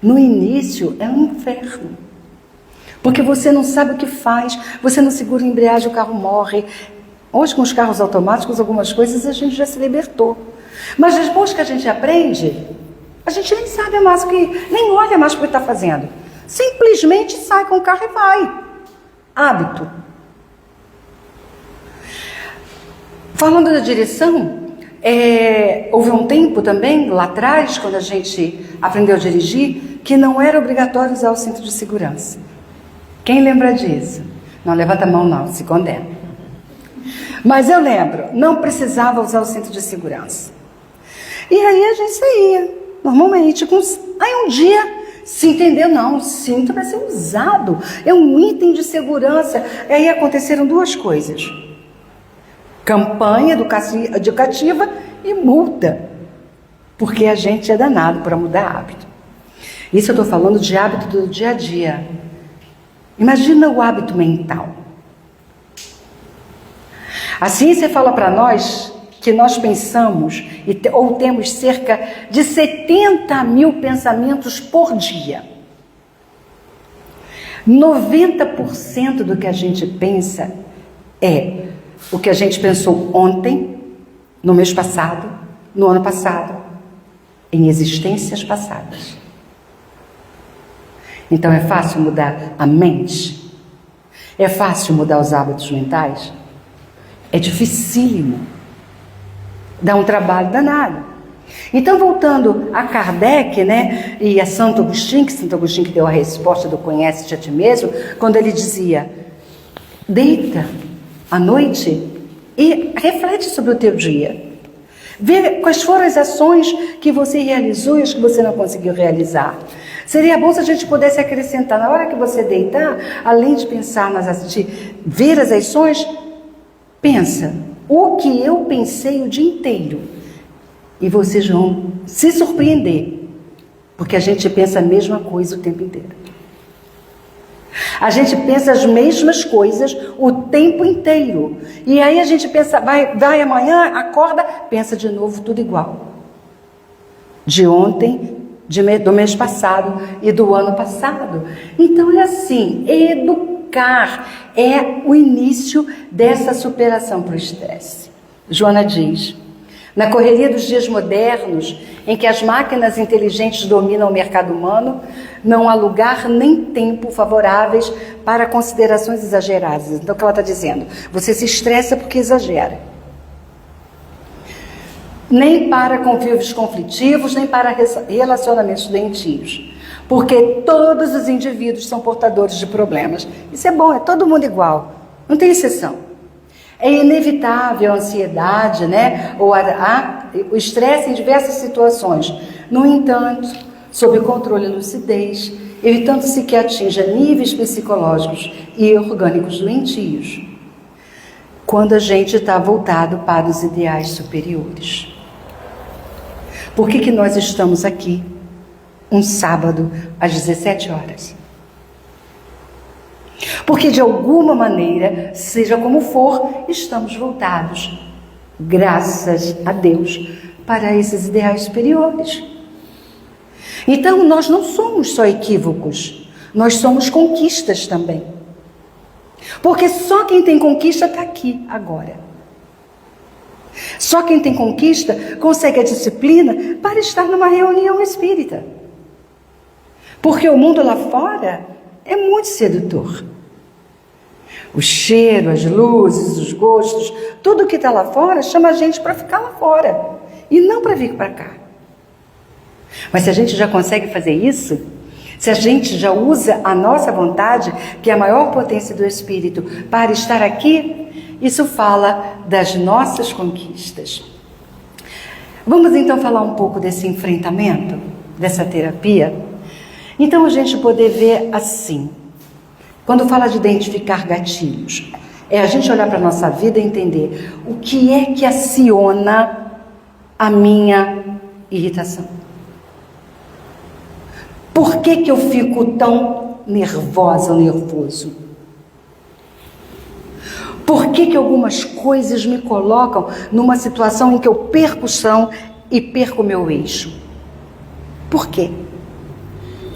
No início é um inferno. Porque você não sabe o que faz, você não segura a embreagem, o carro morre. Hoje com os carros automáticos, algumas coisas a gente já se libertou. Mas depois que a gente aprende, a gente nem sabe mais o que, nem olha mais o que está fazendo. Simplesmente sai com o carro e vai. Hábito. Falando da direção, houve um tempo também, lá atrás, quando a gente aprendeu a dirigir, que não era obrigatório usar o cinto de segurança. Quem lembra disso? Não levanta a mão não, se condena. Mas eu lembro, não precisava usar o cinto de segurança. E aí a gente saía, normalmente. Aí um dia se entendeu, não, o cinto vai ser usado, é um item de segurança. E aí aconteceram duas coisas. Campanha educativa e multa. Porque a gente é danado para mudar hábito. Isso eu estou falando de hábito do dia a dia. Imagina o hábito mental. A ciência fala para nós que nós pensamos ou temos cerca de 70 mil pensamentos por dia. 90% do que a gente pensa é o que a gente pensou ontem, no mês passado, no ano passado, em existências passadas. Então é fácil mudar a mente? É fácil mudar os hábitos mentais? É dificílimo. Dá um trabalho danado. Então, voltando a Kardec, né, e a Santo Agostinho, que deu a resposta do conhece-te a ti mesmo, quando ele dizia, deita à noite e reflete sobre o teu dia. Vê quais foram as ações que você realizou e as que você não conseguiu realizar. Seria bom se a gente pudesse acrescentar, na hora que você deitar, além de pensar de ver as ações, pensa, o que eu pensei o dia inteiro. E vocês vão se surpreender, porque a gente pensa a mesma coisa o tempo inteiro. A gente pensa as mesmas coisas o tempo inteiro. E aí a gente pensa, vai amanhã, acorda, pensa de novo tudo igual. De ontem, do mês passado e do ano passado. Então é assim, educar é o início dessa superação para o estresse. Joana diz, na correria dos dias modernos, em que as máquinas inteligentes dominam o mercado humano, não há lugar nem tempo favoráveis para considerações exageradas. Então o que ela está dizendo? Você se estressa porque exagera. Nem para convívios conflitivos, nem para relacionamentos doentios. Porque todos os indivíduos são portadores de problemas. Isso é bom, é todo mundo igual, não tem exceção. É inevitável a ansiedade, né? Ou o estresse em diversas situações. No entanto, sob controle e lucidez, evitando-se que atinja níveis psicológicos e orgânicos doentios. Quando a gente está voltado para os ideais superiores. Por que nós estamos aqui, um sábado, às 17 horas? Porque, de alguma maneira, seja como for, estamos voltados, graças a Deus, para esses ideais superiores. Então, nós não somos só equívocos, nós somos conquistas também. Porque só quem tem conquista está aqui, agora. Só quem tem conquista consegue a disciplina para estar numa reunião espírita. Porque o mundo lá fora é muito sedutor. O cheiro, as luzes, os gostos, tudo que está lá fora chama a gente para ficar lá fora e não para vir para cá. Mas se a gente já consegue fazer isso, se a gente já usa a nossa vontade, que é a maior potência do Espírito, para estar aqui, isso fala das nossas conquistas. Vamos então falar um pouco desse enfrentamento, dessa terapia? Então a gente poder ver assim, quando fala de identificar gatilhos, é a gente olhar para a nossa vida e entender o que é que aciona a minha irritação. Por que que eu fico tão nervosa ou nervoso? Por que que algumas coisas me colocam numa situação em que eu perco o chão e perco o meu eixo? Por quê?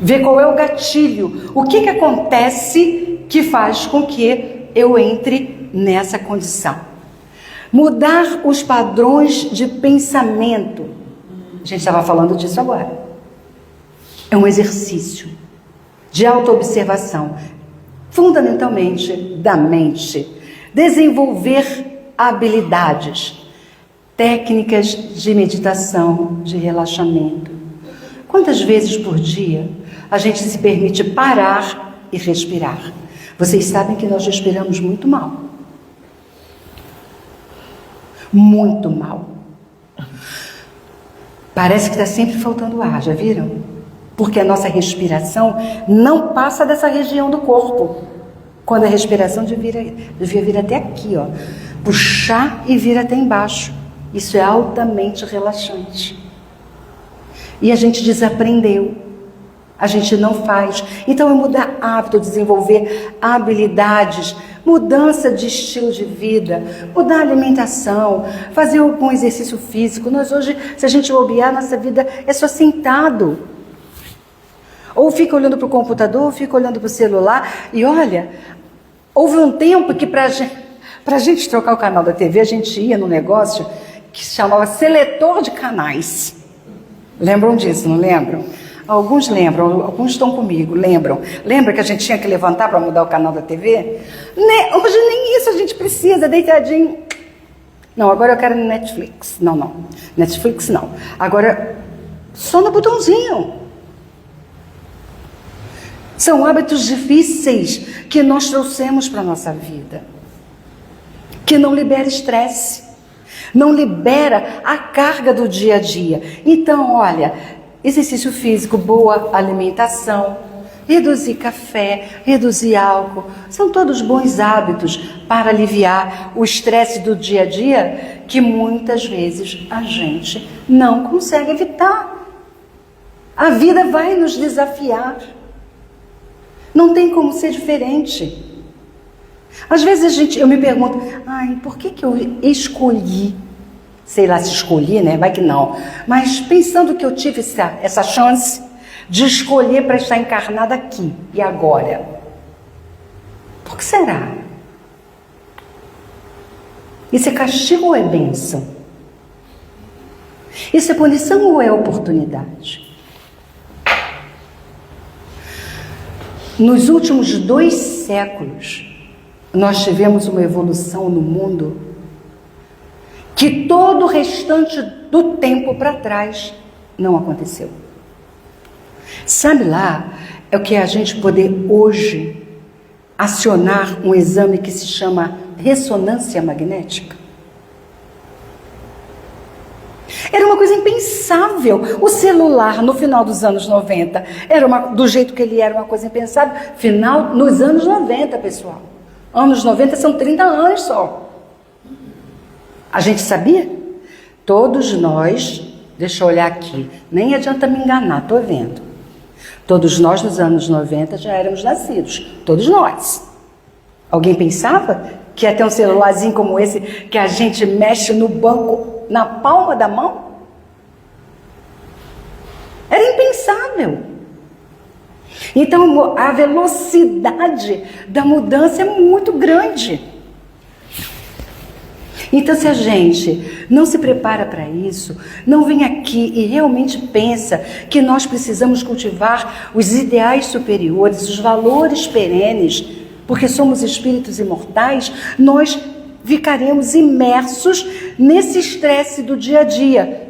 Ver qual é o gatilho, o que que acontece que faz com que eu entre nessa condição. Mudar os padrões de pensamento. A gente estava falando disso agora. É um exercício de autoobservação, fundamentalmente da mente. Desenvolver habilidades, técnicas de meditação, de relaxamento. Quantas vezes por dia a gente se permite parar e respirar? Vocês sabem que nós respiramos muito mal. Muito mal. Parece que está sempre faltando ar, já viram? Porque a nossa respiração não passa dessa região do corpo. Quando a respiração devia vir até aqui, ó. Puxar e vir até embaixo. Isso é altamente relaxante. E a gente desaprendeu. A gente não faz. Então é mudar hábito, desenvolver habilidades, mudança de estilo de vida, mudar a alimentação, fazer algum exercício físico. Nós hoje, se a gente bobear, nossa vida é só sentado. Ou fica olhando para o computador, ou fica olhando para o celular. E olha, houve um tempo que para a gente trocar o canal da TV, a gente ia num negócio que se chamava seletor de canais. Lembram disso, não lembram? Alguns lembram, alguns estão comigo, lembram. Lembra que a gente tinha que levantar para mudar o canal da TV? Hoje nem isso a gente precisa, deitadinho. Não, agora eu quero Netflix. Não. Netflix não. Agora, só no botãozinho. São hábitos difíceis que nós trouxemos para a nossa vida. Que não libera estresse. Não libera a carga do dia a dia. Então, olha, exercício físico, boa alimentação, reduzir café, reduzir álcool, são todos bons hábitos para aliviar o estresse do dia a dia que muitas vezes a gente não consegue evitar. A vida vai nos desafiar. Não tem como ser diferente. Às vezes eu me pergunto, por que eu escolhi? Sei lá se escolhi, né? Vai que não. Mas pensando que eu tive essa chance de escolher para estar encarnada aqui e agora. Por que será? Isso é castigo ou é bênção? Isso é punição ou é oportunidade? Nos últimos 2 séculos, nós tivemos uma evolução no mundo que todo o restante do tempo para trás não aconteceu. Sabe lá, é o que a gente poder hoje acionar um exame que se chama ressonância magnética? Era uma coisa impensável. O celular, no final dos anos 90, do jeito que ele era, uma coisa impensável. Nos anos 90, pessoal. Anos 90 são 30 anos só. A gente sabia? Todos nós, deixa eu olhar aqui, nem adianta me enganar, estou vendo. Todos nós, nos anos 90, já éramos nascidos. Todos nós. Alguém pensava que ia ter um celularzinho como esse, que a gente mexe no banco, na palma da mão? Era impensável. Então, a velocidade da mudança é muito grande. Então, se a gente não se prepara para isso, não vem aqui e realmente pensa que nós precisamos cultivar os ideais superiores, os valores perenes, porque somos espíritos imortais, nós ficaremos imersos nesse estresse do dia a dia.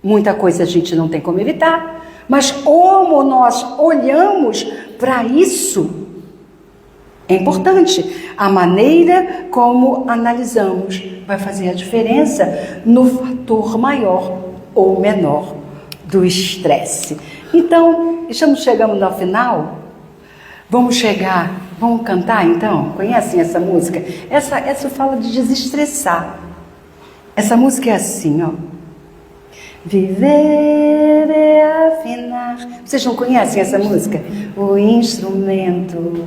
Muita coisa a gente não tem como evitar, mas como nós olhamos para isso, é importante. A maneira como analisamos vai fazer a diferença no fator maior ou menor do estresse. Então, estamos chegando no final. Vamos cantar então? Conhecem essa música? Essa fala de desestressar. Essa música é assim, ó. Viver é afinar. Vocês não conhecem essa música? O instrumento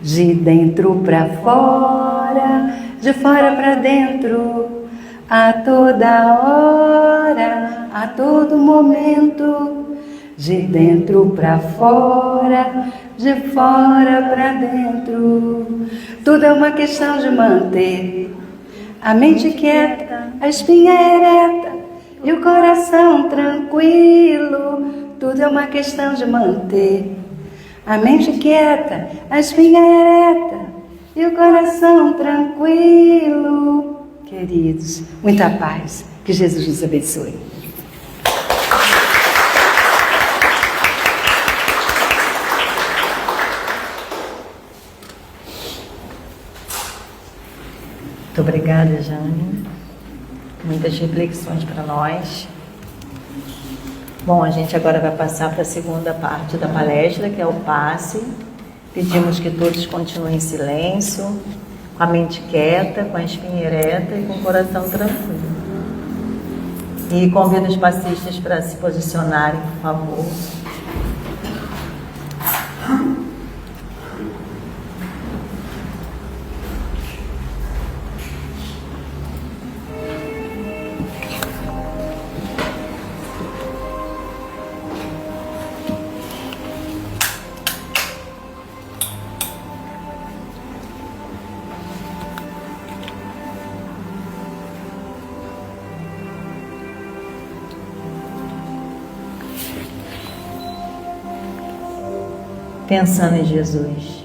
de dentro para fora, de fora para dentro, a toda hora, a todo momento, de dentro para fora, de fora para dentro. Tudo é uma questão de manter a mente quieta, a espinha ereta e o coração tranquilo. Tudo é uma questão de manter a mente quieta, a espinha ereta e o coração tranquilo. Queridos, muita paz. Que Jesus nos abençoe. Muito obrigada, Jane. Muitas reflexões para nós. Bom, a gente agora vai passar para a segunda parte da palestra, que é o passe. Pedimos que todos continuem em silêncio, com a mente quieta, com a espinha ereta e com o coração tranquilo. E convido os passistas para se posicionarem, por favor. Pensando em Jesus.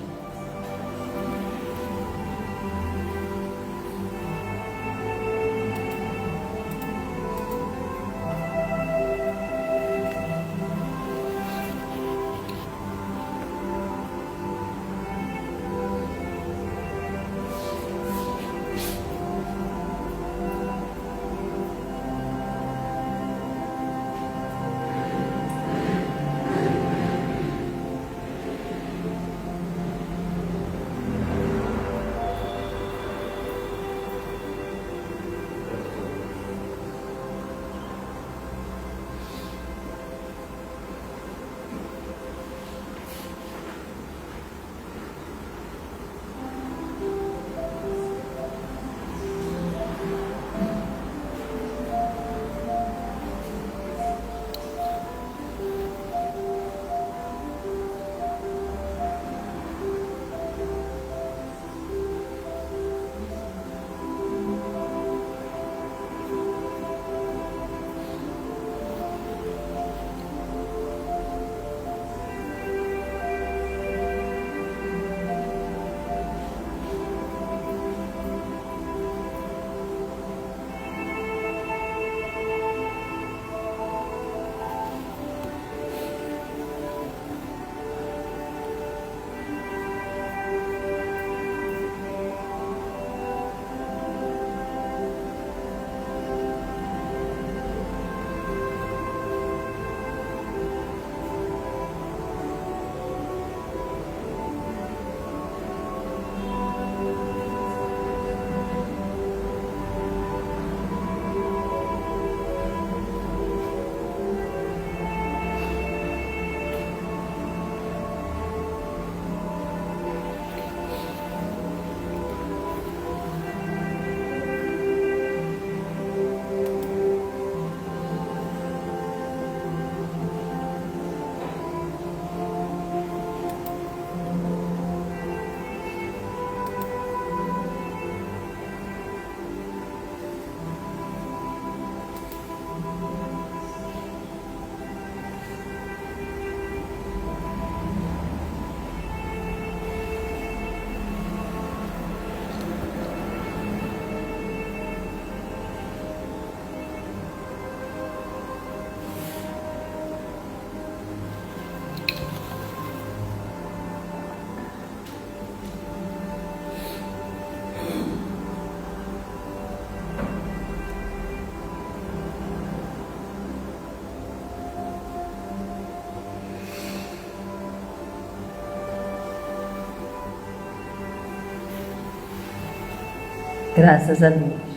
Graças a Deus.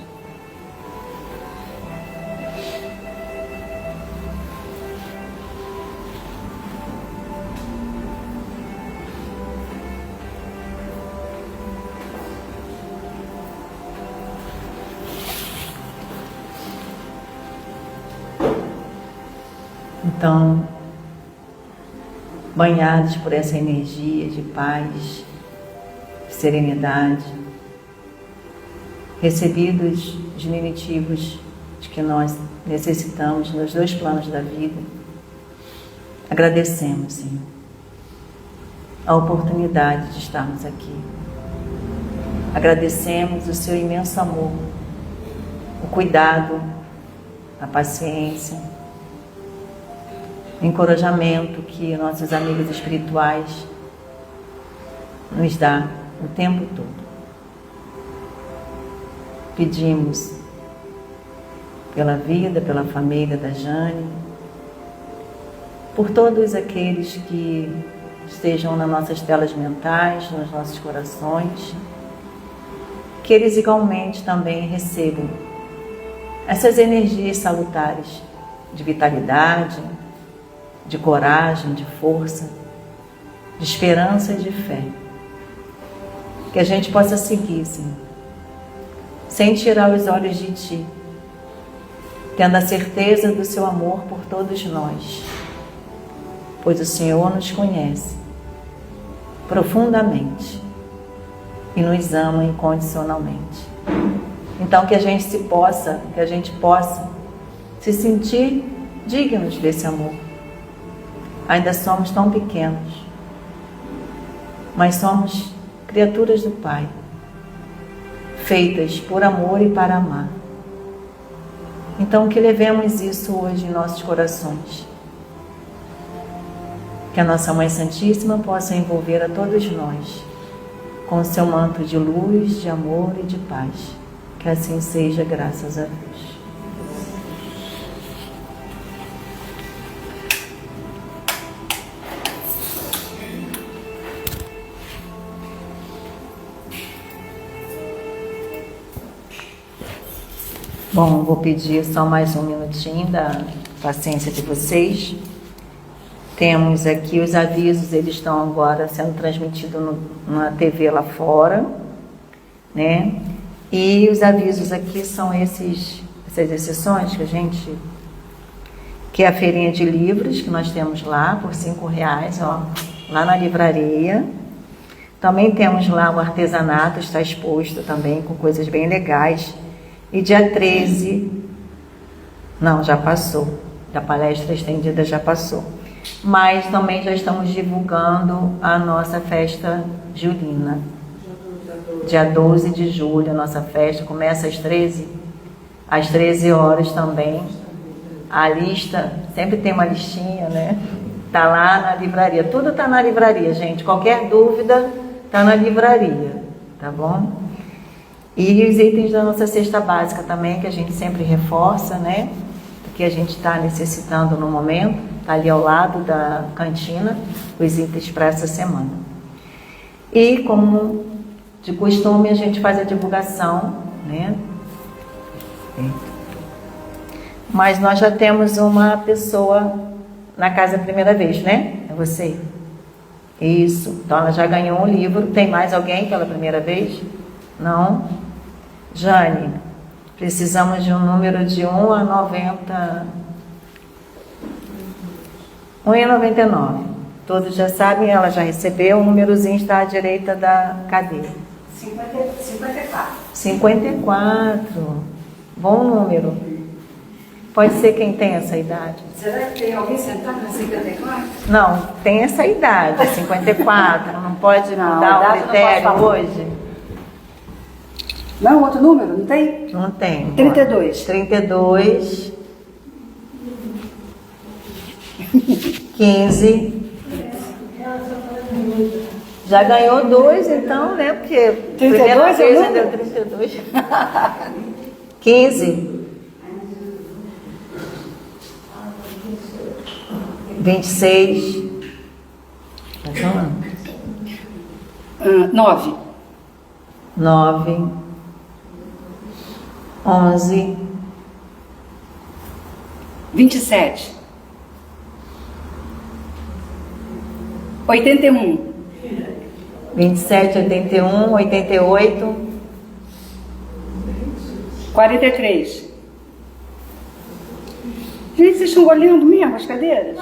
Então, banhados por essa energia de paz, de serenidade, recebidos os diminutivos de que nós necessitamos nos dois planos da vida, agradecemos, Senhor, a oportunidade de estarmos aqui. Agradecemos o seu imenso amor, o cuidado, a paciência, o encorajamento que nossos amigos espirituais nos dão o tempo todo. Pedimos pela vida, pela família da Jane, por todos aqueles que estejam nas nossas telas mentais, nos nossos corações, que eles igualmente também recebam essas energias salutares de vitalidade, de coragem, de força, de esperança e de fé. Que a gente possa seguir, Senhor, sem tirar os olhos de Ti, tendo a certeza do Seu amor por todos nós, pois o Senhor nos conhece profundamente e nos ama incondicionalmente. Então que a gente possa se sentir dignos desse amor. Ainda somos tão pequenos, mas somos criaturas do Pai, feitas por amor e para amar. Então que levemos isso hoje em nossos corações. Que a nossa Mãe Santíssima possa envolver a todos nós com o seu manto de luz, de amor e de paz. Que assim seja, graças a Deus. Bom, vou pedir só mais um minutinho da paciência de vocês. Temos aqui os avisos, eles estão agora sendo transmitidos na TV lá fora, né? E os avisos aqui são essas exceções que é a feirinha de livros que nós temos lá por R$5, ó, lá na livraria. Também temos lá o artesanato, está exposto também com coisas bem legais. E dia 13, não, já passou, da palestra estendida já passou. Mas também já estamos divulgando a nossa festa julina. Dia 12 de julho, a nossa festa começa às 13 horas também. A lista, sempre tem uma listinha, né? Tá lá na livraria. Tudo tá na livraria, gente. Qualquer dúvida, tá na livraria, tá bom? E os itens da nossa cesta básica também, que a gente sempre reforça, né? Que a gente está necessitando no momento, está ali ao lado da cantina, os itens para essa semana. E como de costume, a gente faz a divulgação, né? Mas nós já temos uma pessoa na casa a primeira vez, né? É você? Isso. Então ela já ganhou um livro. Tem mais alguém pela primeira vez? Não? Jane, precisamos de um número de 1 a 90. 1,99. Todos já sabem, ela já recebeu, o númerozinho está à direita da cadeira. 54. 54. Bom número. Pode ser quem tem essa idade. Será que tem alguém sentado na 54? Não, tem essa idade, 54. Não pode mudar o critério hoje? Não, outro número? Não tem? Não tem. 32. 32. 15. Já ganhou 2, então, né? Porque 32 primeira vez já deu 32. 15. 26. Tá falando? 9. 9. 11. 27. 81. 27, 81, 88. 43. Gente, vocês estão olhando mesmo as cadeiras?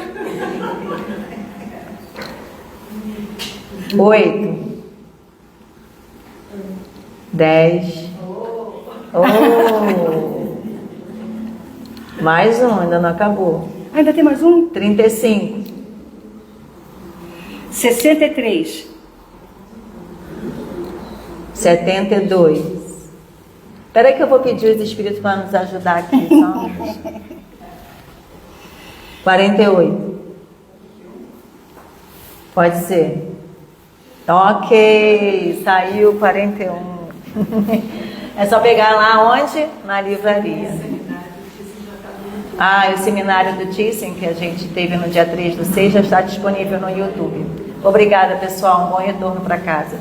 8. 10. Oh. Mais um, ainda não acabou. Ainda tem mais um? 35. 63. 72. Espera aí que eu vou pedir os espíritos para nos ajudar aqui. Só. 48. Pode ser. Ok, saiu 41. É só pegar lá onde? Na livraria. Ah, e o seminário do Thyssen, que a gente teve no dia 3/6, já está disponível no YouTube. Obrigada, pessoal. Um bom retorno para casa.